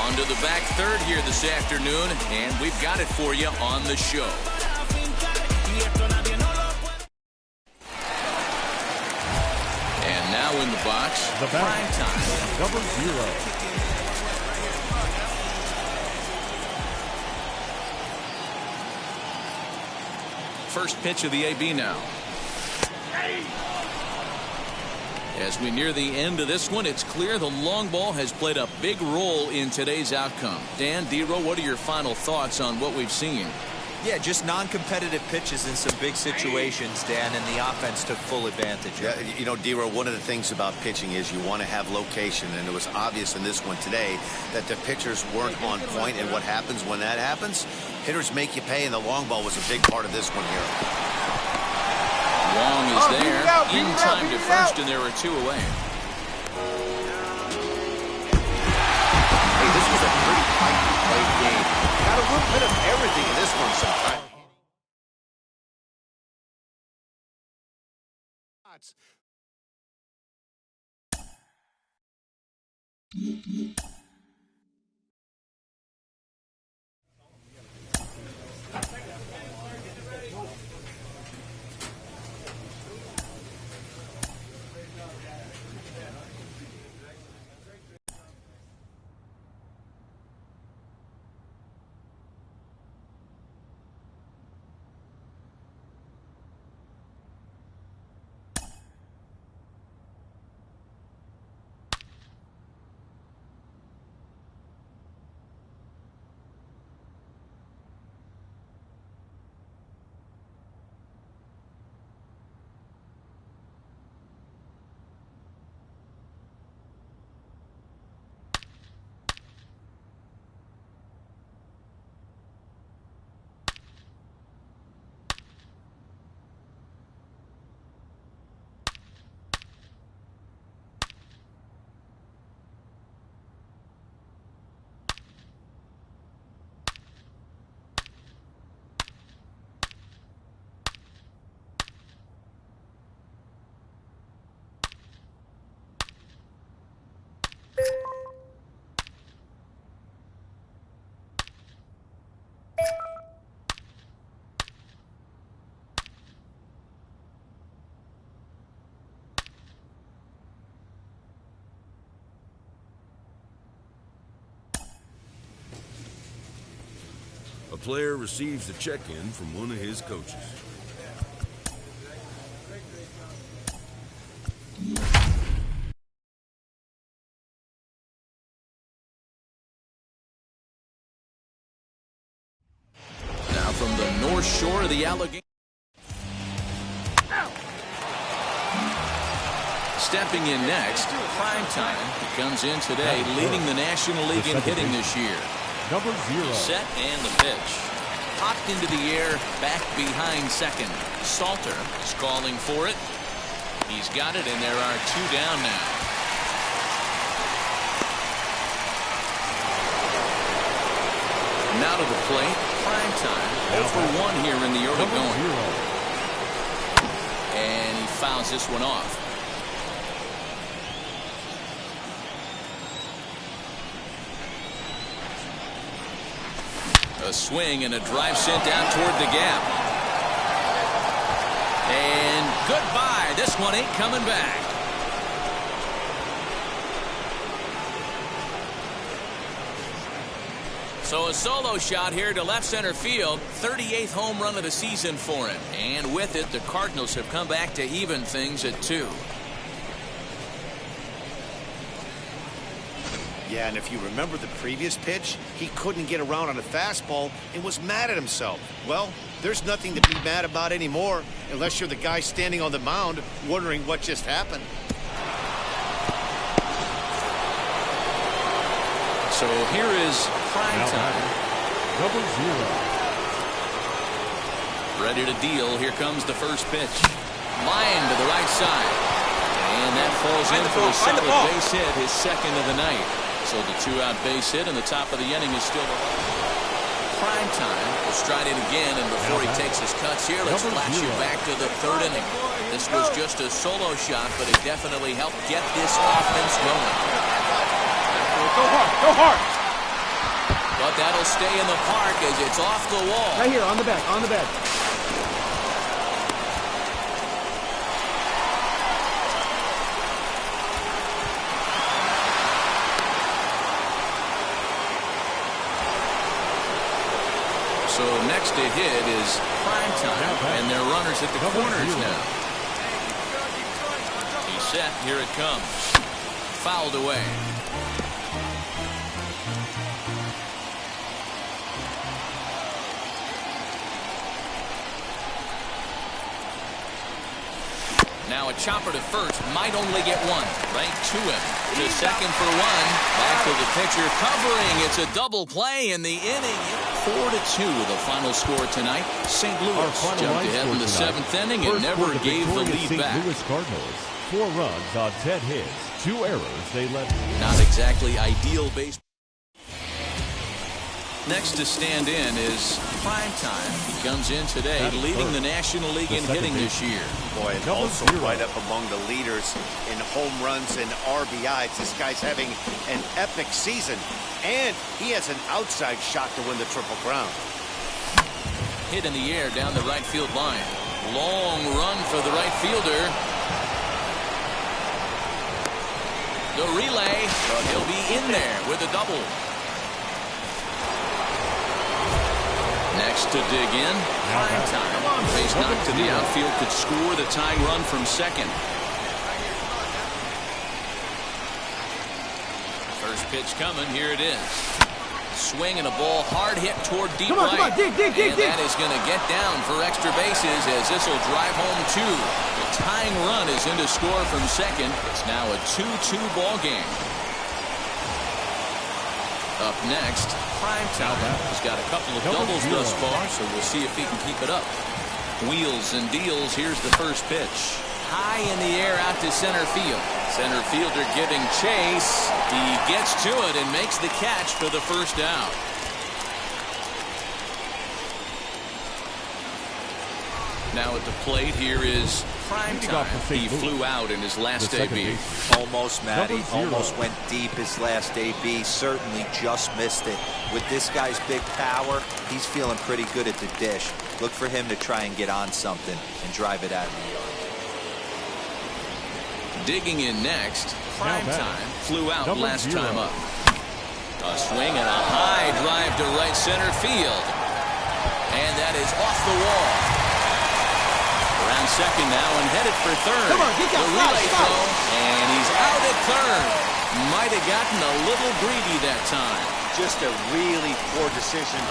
On to the back third here this afternoon, and we've got it for you on the show. And now in the box, prime time. Number 0. First pitch of the AB now. As we near the end of this one, it's clear the long ball has played a big role in today's outcome. Dan, Dero, what are your final thoughts on what we've seen? Yeah, just non-competitive pitches in some big situations, Dan, and the offense took full advantage. Yeah, you know, Dero, one of the things about pitching is you want to have location, and it was obvious in this one today that the pitchers weren't on point, and what happens when that happens? Hitters make you pay, and the long ball was a big part of this one here. Wong is there, in time to first, and there are 2 away. Hey, this was a pretty tightly played game. Got a little bit of everything in this one sometimes. player receives a check-in from one of his coaches. Now from the north shore of the Allegheny. Stepping in next, Primetime. He comes in today leading the National League in hitting this year. Number 0. Set and the pitch. Popped into the air, back behind second. Salter is calling for it. He's got it, and there are 2 down now. Now to the plate, Primetime. 0 for 1 here in the early going. And he fouls this one off. A swing and a drive sent down toward the gap. And goodbye. This one ain't coming back. So a solo shot here to left center field. 38th home run of the season for him. And with it, the Cardinals have come back to even things at 2. Yeah, and if you remember the previous pitch, he couldn't get around on a fastball and was mad at himself. Well, there's nothing to be mad about anymore unless you're the guy standing on the mound wondering what just happened. So here is Primetime. Number 0. Ready to deal. Here comes the first pitch. Line to the right side. And that falls in for a solid base hit, his second of the night. So the 2-out base hit, and the top of the inning is still Primetime. Will stride in again, and before he takes his cuts here, let's flash you back to the 3rd inning. This was just a solo shot, but it definitely helped get this offense going. Go hard, go hard. But that'll stay in the park as it's off the wall. Right here, on the back, on the back. So next to hit is Primetime, and they're runners at the corners now. He's set. Here it comes. Fouled away. Now a chopper to first, might only get 1. Right to him. To second for 1. Back to the pitcher covering. It's a double play in the inning. 4-2 the final score tonight. St. Louis jumped ahead in the 7th inning and never gave the lead back. St. Louis Cardinals. 4 runs on 10 hits. 2 errors. They led. Not exactly ideal baseball. Next to stand in is Primetime. He comes in today leading the National League in hitting this year. Boy, and also right up among the leaders in home runs and RBIs. This guy's having an epic season, and he has an outside shot to win the Triple Crown. Hit in the air down the right field line. Long run for the right fielder. The relay, but he'll be in there with a double. Next to dig in, Primetime. Base knock to the outfield could score the tying run from second. First pitch coming. Here it is. Swing and a ball hard hit toward deep right. Come on, dig. And that is going to get down for extra bases as this will drive home 2. The tying run is in to score from second. It's now a 2-2 ball game. Up next, Primetime. He's got a couple of doubles thus far, so we'll see if he can keep it up. Wheels and deals. Here's the first pitch. High in the air out to center field. Center fielder giving chase. He gets to it and makes the catch for the first out. Now at the plate, here is Primetime. He flew out in his last AB. Almost, Matty. Almost went deep his last AB. Certainly just missed it. With this guy's big power, he's feeling pretty good at the dish. Look for him to try and get on something and drive it out of the yard. Digging in next, Primetime. Flew out last time up. A swing and a high drive to right center field. And that is off the wall. Around second now and headed for third. Come on, get that the fly, relay stop. throw, and he's out at third. Might have gotten a little greedy that time. Just a really poor decision.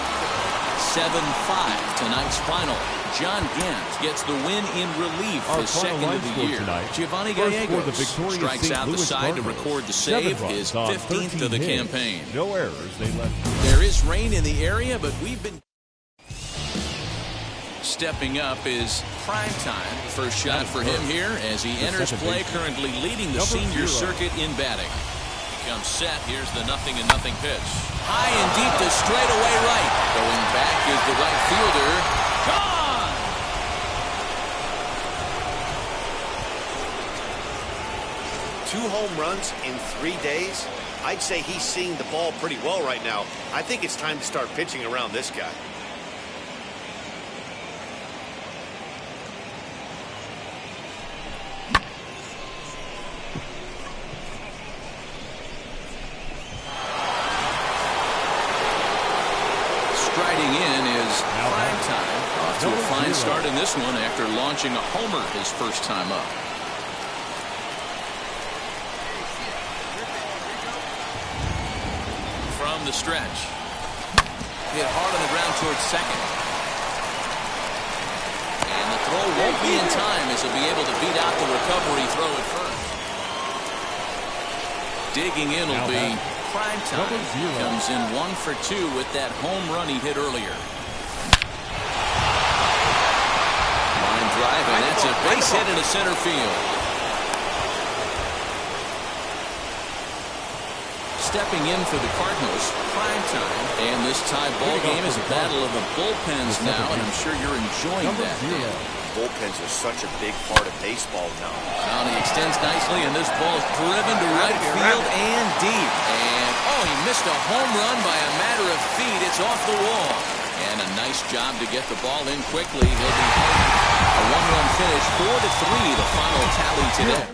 7-5 tonight's final. John Gant gets the win in relief, Our his final second line of the score year. tonight. Giovanni First for the Gallegos victorious strikes St. out the Louis side to Cardinals. record the 7 save, runs his on 15th of the 13 hits. campaign. No errors. They left. There is rain in the area, but we've been... Stepping up is prime time. First shot for him here as he enters play, currently leading the senior circuit in batting. He comes set. Here's the 0-0 pitch. High and deep to straightaway right. Going back is the right fielder. Gone! Two home runs in 3 days. I'd say he's seeing the ball pretty well right now. I think it's time to start pitching around this guy. Striding in is prime time. Off to a fine start in this one after launching a homer his first time up. From the stretch. Hit hard on the ground towards second. And the throw won't be in time as he'll be able to beat out the recovery throw at first. Digging in will be prime time. Comes in 1 for 2 with that home run he hit earlier. Line drive, and that's a base hit into center field. Stepping in for the Cardinals, prime time. And this tie ball game is a battle of the bullpens now, and I'm sure you're enjoying that. Bullpens are such a big part of baseball now. Now he extends nicely, and this ball is driven to right field and deep. And, oh, he missed a home run by a matter of feet. It's off the wall. And a nice job to get the ball in quickly. He'll be home. A one-run finish, 4-3, the final tally today.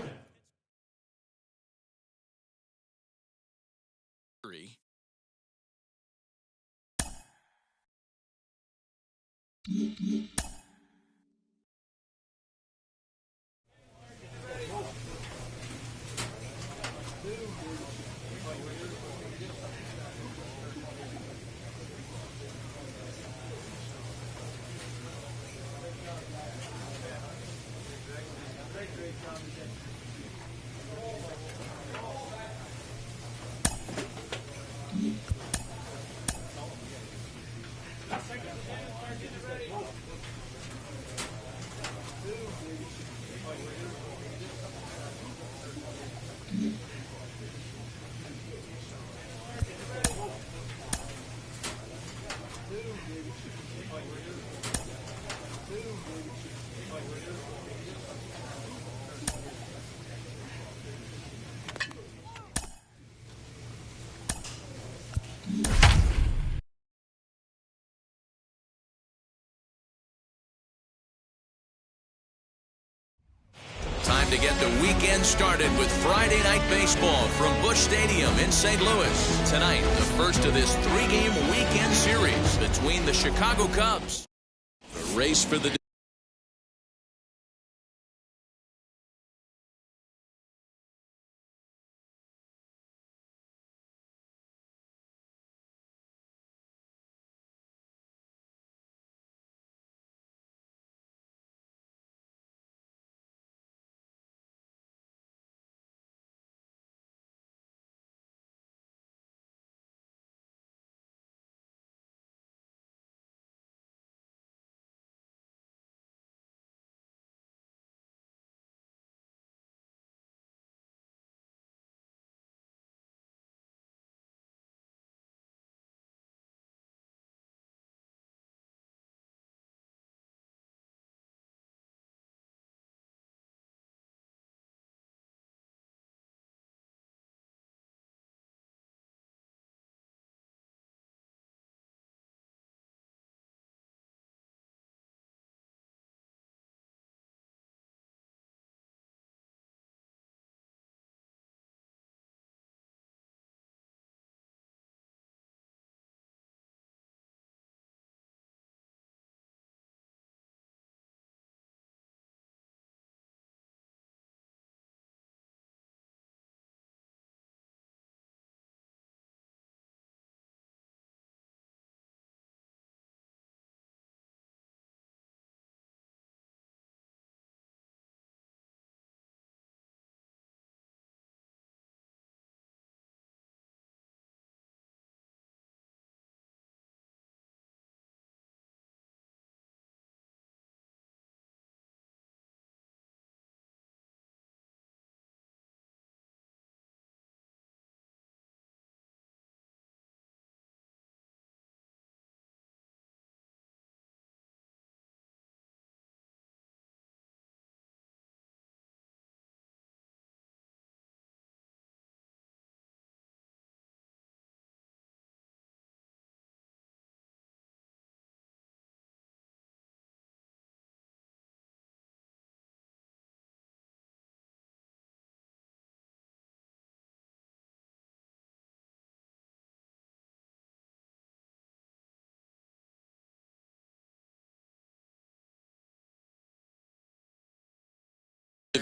Time to get the weekend started with Friday Night Baseball from Busch Stadium in St. Louis. Tonight, the first of this 3-game weekend series between the Chicago Cubs. The race for the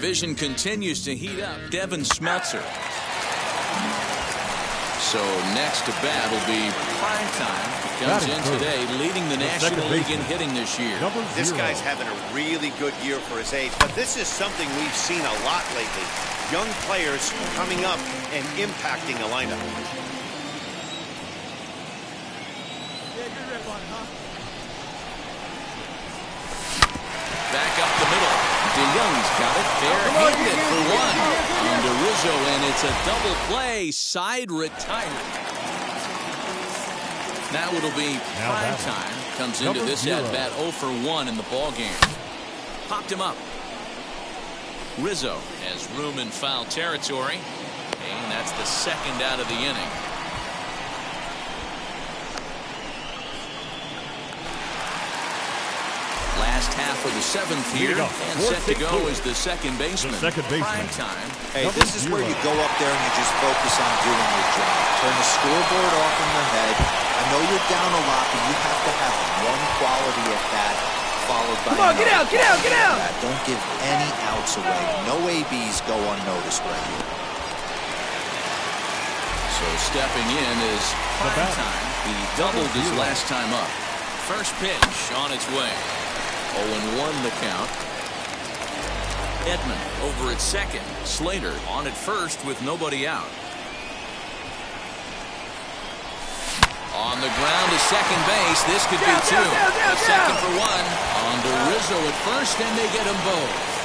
division continues to heat up. Devin Smeltzer. So next to bat will be Primetime. Comes in today, leading the National League in hitting this year. This guy's having a really good year for his age, but this is something we've seen a lot lately. Young players coming up and impacting a lineup. Back up the middle. DeYoung's got it. Bare-handed for one. On to Rizzo, and it's a double play. Side retired. Now it'll be Primetime. Comes into this at-bat 0 for 1 in the ball game. Popped him up. Rizzo has room in foul territory. And that's the second out of the inning. Last half of the 7th here, and set to go is the second baseman. Primetime. Hey, this is where you go up there and you just focus on doing your job. Turn the scoreboard off in your head. I know you're down a lot, but you have to have one quality at bat followed by Come on, get out, get out, get out! Don't give any outs away. No ABs go unnoticed right here. So stepping in is Primetime. He doubled his last time up. First pitch on its way. 0-1 the count. Edman over at second. Slater on at first with nobody out. On the ground to second base. This could be two. A second for one. On to Rizzo at first, and they get them both.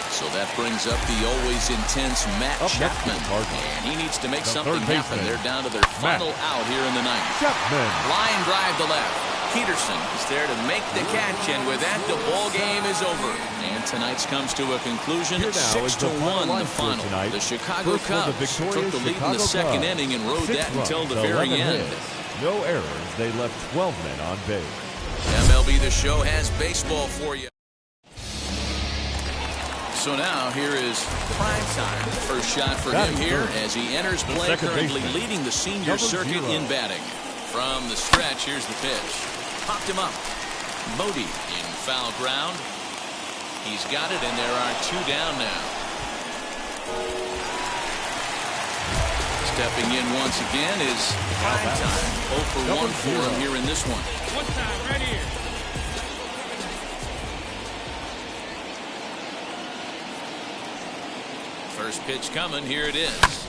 So that brings up the always intense Matt Chapman. And he needs to make something happen. They're down to their final out here in the ninth. Line drive to left. Peterson is there to make the catch, and with that, the ball game is over. And tonight's comes to a conclusion. 6-1 the final. The Chicago Cubs took the lead in the second inning and rode that until the very end. No errors. They left 12 men on base. MLB The Show has baseball for you. So now here is Primetime. First shot for him here as he enters play, currently leading the senior circuit in batting. From the stretch, here's the pitch. Popped him up. Modi in foul ground. He's got it, and there are two down now. Stepping in once again is Primetime. 0 for 1 for him here in this one. One time, right here. First pitch coming. Here it is.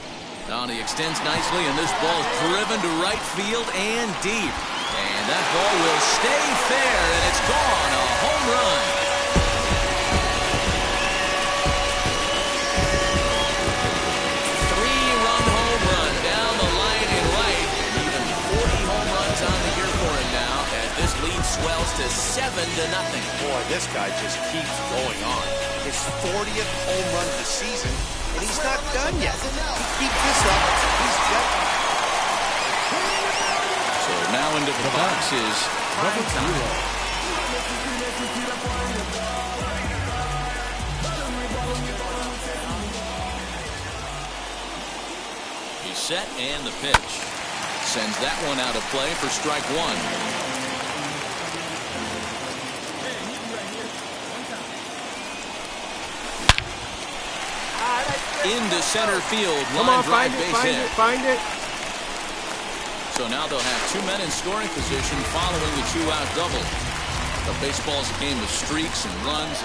Now he extends nicely, and this ball driven to right field and deep. And that ball will stay fair, and it's gone. A home run. Three-run home run down the line in right. Even 40 home runs on the year for him now, as this lead swells to 7-0. Boy, this guy just keeps going on. His 40th home run of the season, and he's not done yet. He keeps this up, he's definitely. So now into the box is Primetime. He's set, and the pitch. Sends that one out of play for strike one. Into center field. Line drive, base hit. Find it. So now they'll have two men in scoring position following the two-out double. The baseball's a game of streaks and runs.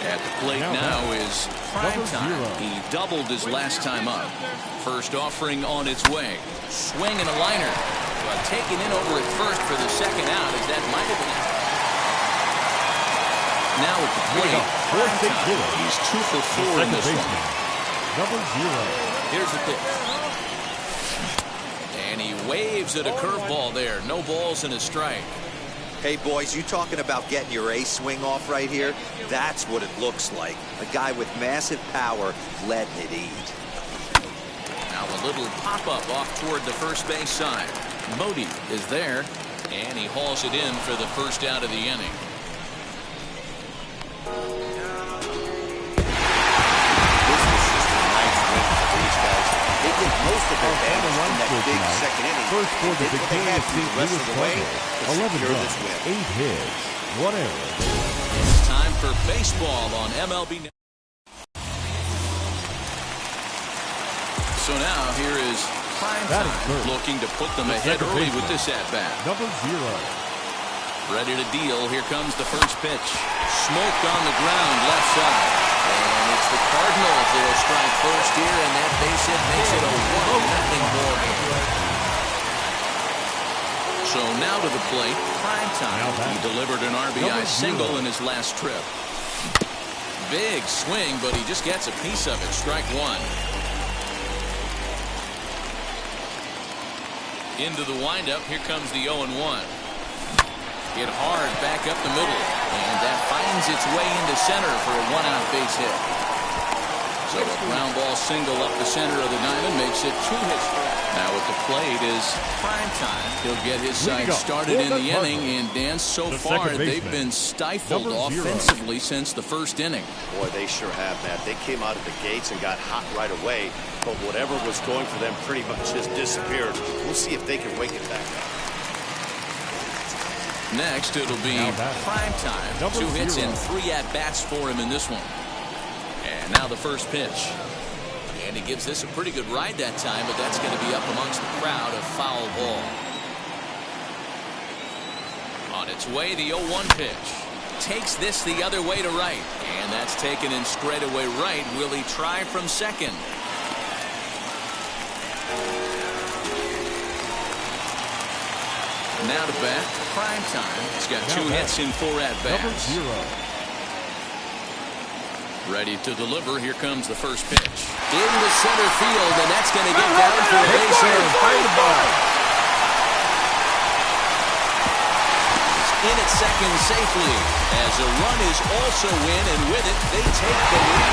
At the plate now is Primetime. He doubled his last time up. First offering on its way. Swing and a liner. But taken in over at first for the second out, as that might have been. Now at the plate, Primetime. He's 2 for 4 in this one. Here's the pitch. And he waves at a curveball there. No balls and a strike. Hey, boys, you talking about getting your ace swing off right here? That's what it looks like. A guy with massive power letting it eat. Now a little pop-up off toward the first base side. Modi is there, and he hauls it in for the first out of the inning. Most of their damage from that big tonight. second inning. First for the They had victorious to St. the rest Louis of the way Cardinals. to 11 secure runs, this win. 8 hits, 1 error. It's time for baseball on MLB Network. So now here is Primetime looking to put them ahead early with this at-bat. Number 0. Ready to deal. Here comes the first pitch. Smoked on the ground, left side. And it's the Cardinals that will strike first here, and that base hit makes it a 1-0 ball game. So now to the plate, Primetime. He delivered an RBI single in his last trip. Big swing, but he just gets a piece of it. Strike one. Into the windup. Here comes the 0-1. Hit hard back up the middle, and that finds its way into center for a 1-out base hit. So a ground ball single up the center of the diamond makes it 2 hits. Now at the plate is Primetime. He'll get his side started in the inning, and Dan, so far they've been stifled offensively since the first inning. Boy, they sure have, Matt. They came out of the gates and got hot right away, but whatever was going for them pretty much just disappeared. We'll see if they can wake it back up. Next, it'll be Primetime. 2 hits and 3 at-bats for him in this one. And now the first pitch. And he gives this a pretty good ride that time, but that's going to be up amongst the crowd, a foul ball. On its way, the 0-1 pitch. Takes this the other way to right. And that's taken in straightaway right. Will he try from second? Now to bat, Primetime. He's got 2 hits in 4 at-bats. Number 0. Ready to deliver. Here comes the first pitch. Into center field, and that's going to get down for a base hit. In at second safely, as a run is also in, and with it, they take the lead.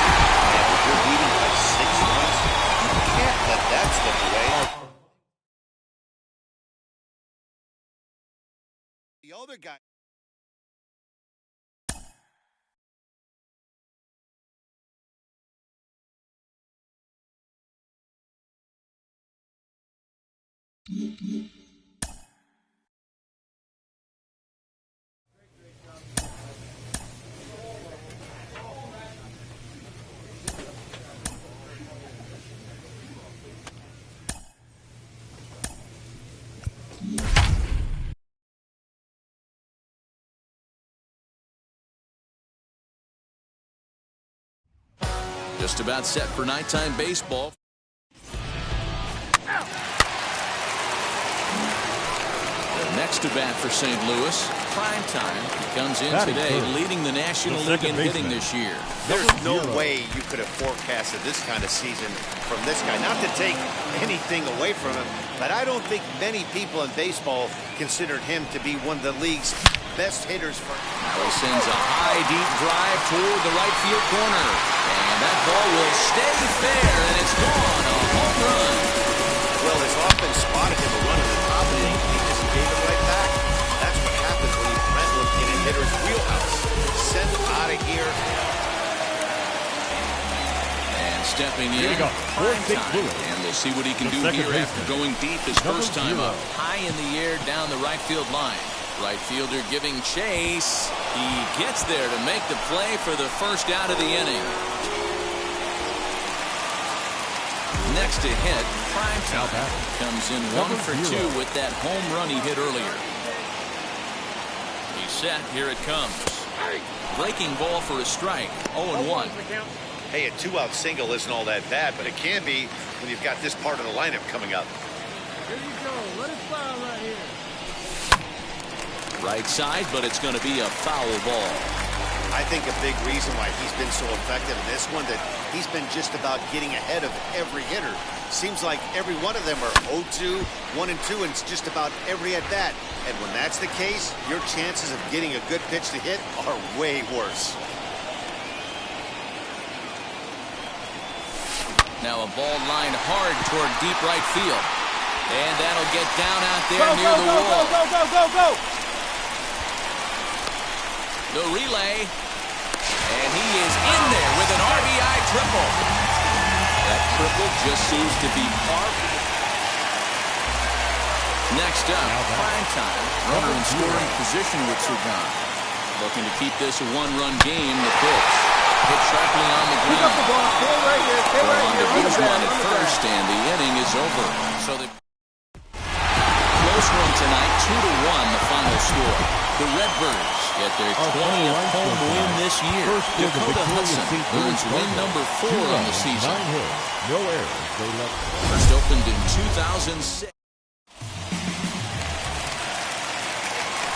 And if you're leading by 6 runs, you can't let that slip away. The other guy. Just about set for nighttime baseball. The next to bat for St. Louis, Primetime. He comes in today leading the National League in hitting this year. There's no way you could have forecasted this kind of season from this guy. Not to take anything away from him, but I don't think many people in baseball considered him to be one of the league's best hitters. He sends a high, deep drive toward the right field corner. And that ball will stay fair, and it's gone. A home run. Well, his offense spotted him a run in the top of the inning, and he just gave it right back. That's what happens when you prevent him in a hitter's wheelhouse. Send him out of here. And stepping in, Primetime. And we'll see what he can do here after going deep his first time up. High in the air down the right field line. Right fielder giving chase. He gets there to make the play for the first out of the inning. Next to hit, Primetime comes in 1 for 2 with that home run he hit earlier. He's set. Here it comes. Breaking ball for a strike. 0-1. Hey, a 2-out single isn't all that bad, but it can be when you've got this part of the lineup coming up. Here you go. Let it fire right here. Right side, but it's going to be a foul ball. I think a big reason why he's been so effective in this one, that he's been just about getting ahead of every hitter. Seems like every one of them are 0-2, 1-2, and it's just about every at-bat. And when that's the case, your chances of getting a good pitch to hit are way worse. Now a ball lined hard toward deep right field. And that'll get down out there near the wall. Go! The relay, and he is in there with an RBI triple. That triple just seems to be par. Next up, prime time. Runner in scoring position with Sugan. Looking to keep this a one-run game. The pitch. Hit sharply on the ground. Pick up the ball. Stay right here. Stay right here. Guzman at first, and the inning is over. So the close one tonight, 2-1, the final score. The Redbirds get their 20th home win this year. Dakota Hudson earns win number 4 on the season. 9 hits, no errors. They left. First opened in 2006.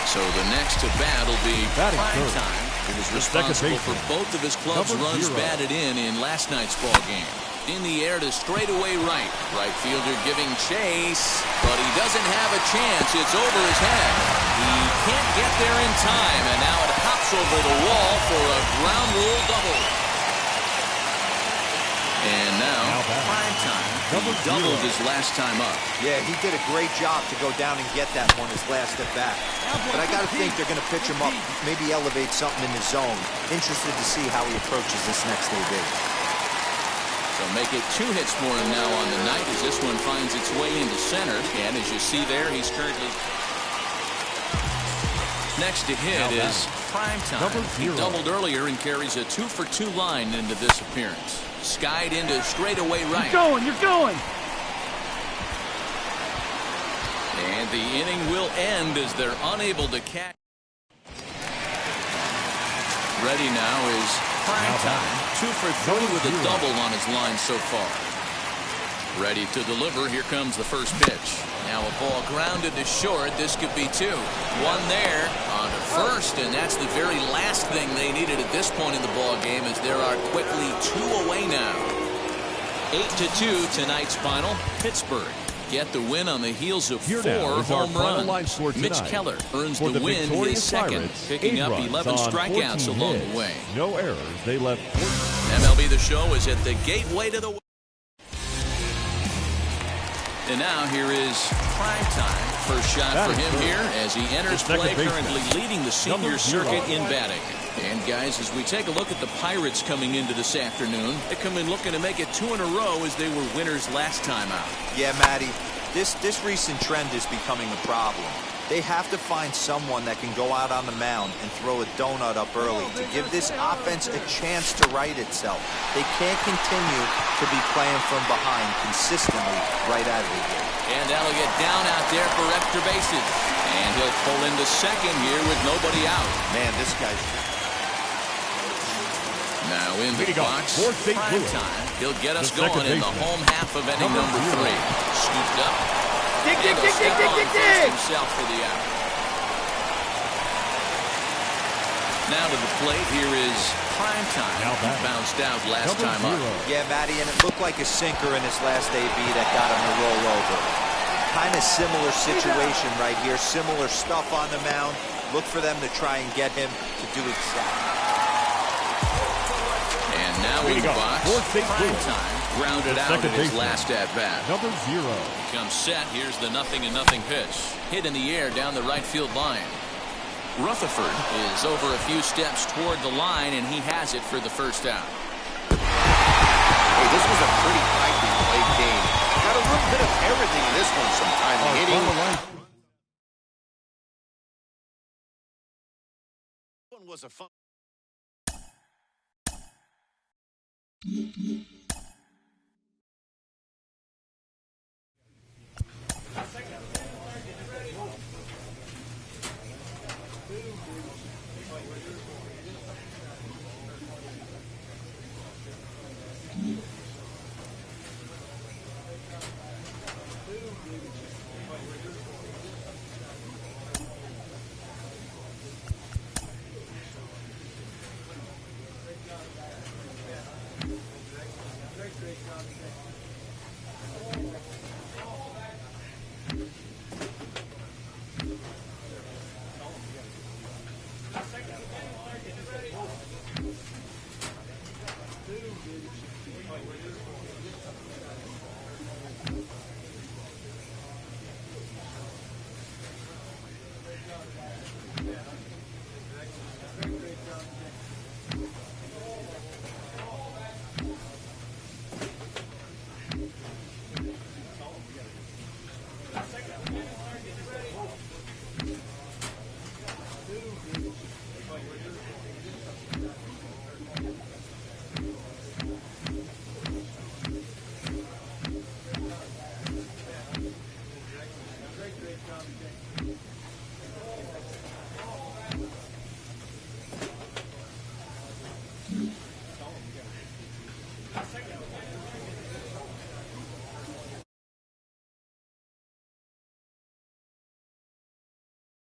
So the next to bat will be Batting prime third. time. He was The second responsible for baseman. both of his club's Number runs 0. batted in last night's ball game. In the air to straightaway right. Right fielder giving chase, but he doesn't have a chance. It's over his head. He can't get there in time, and now it hops over the wall for a ground rule double. And now prime time. He doubled his last time up. Yeah, he did a great job to go down and get that one his last at bat. But I got to think they're going to pitch him up, maybe elevate something in the zone. Interested to see how he approaches this next AB. So make it 2 hits for him now on the night as this one finds its way into center. And as you see there, he's currently... Next to hit is prime time. He doubled earlier and carries a 2-for-2 line into this appearance. Skied into straightaway right. You're going. And the inning will end as they're unable to catch. Ready now is prime time. 2-for-3 with a double on his line so far. Ready to deliver. Here comes the first pitch. Now a ball grounded to short. This could be 2. 1 there on to first, and that's the very last thing they needed at this point in the ball game, as there are quickly 2 away now. 8-2 tonight's final. Pittsburgh get the win on the heels of 4 home runs. Mitch Keller earns the win, his second, picking up 11 strikeouts along the way. No errors. They left 14. MLB The Show is at the gateway to the... And now here is prime time. First shot for him here as he enters play, currently leading the senior circuit in batting. And guys, as we take a look at the Pirates coming into this afternoon, they come in looking to make it 2 in a row as they were winners last time out. Yeah, Matty, this recent trend is becoming a problem. They have to find someone that can go out on the mound and throw a donut up early to give this offense a chance to right itself. They can't continue to be playing from behind consistently right out of the gate. And that'll get down out there for extra bases. And he'll pull into second here with nobody out. Man, this guy's... Now in the box, prime time. He'll get us going in the home half of inning number 3. Scooped up. Dig. Himself for the out. Now to the plate, here is prime time. He bounced out last time up. Yeah, Matty, and it looked like a sinker in his last AB that got him to roll over. Kind of similar situation right here. Similar stuff on the mound. Look for them to try and get him to do exactly. And now in the box, prime time. Grounded out in his last at-bat. Number 0. Comes set. Here's the 0-0 pitch. Hit in the air down the right field line. Rutherford is over a few steps toward the line, and he has it for the first out. Hey, this was a pretty tightly played game. Got a little bit of everything in this one sometimes. Hitting. One was a fun.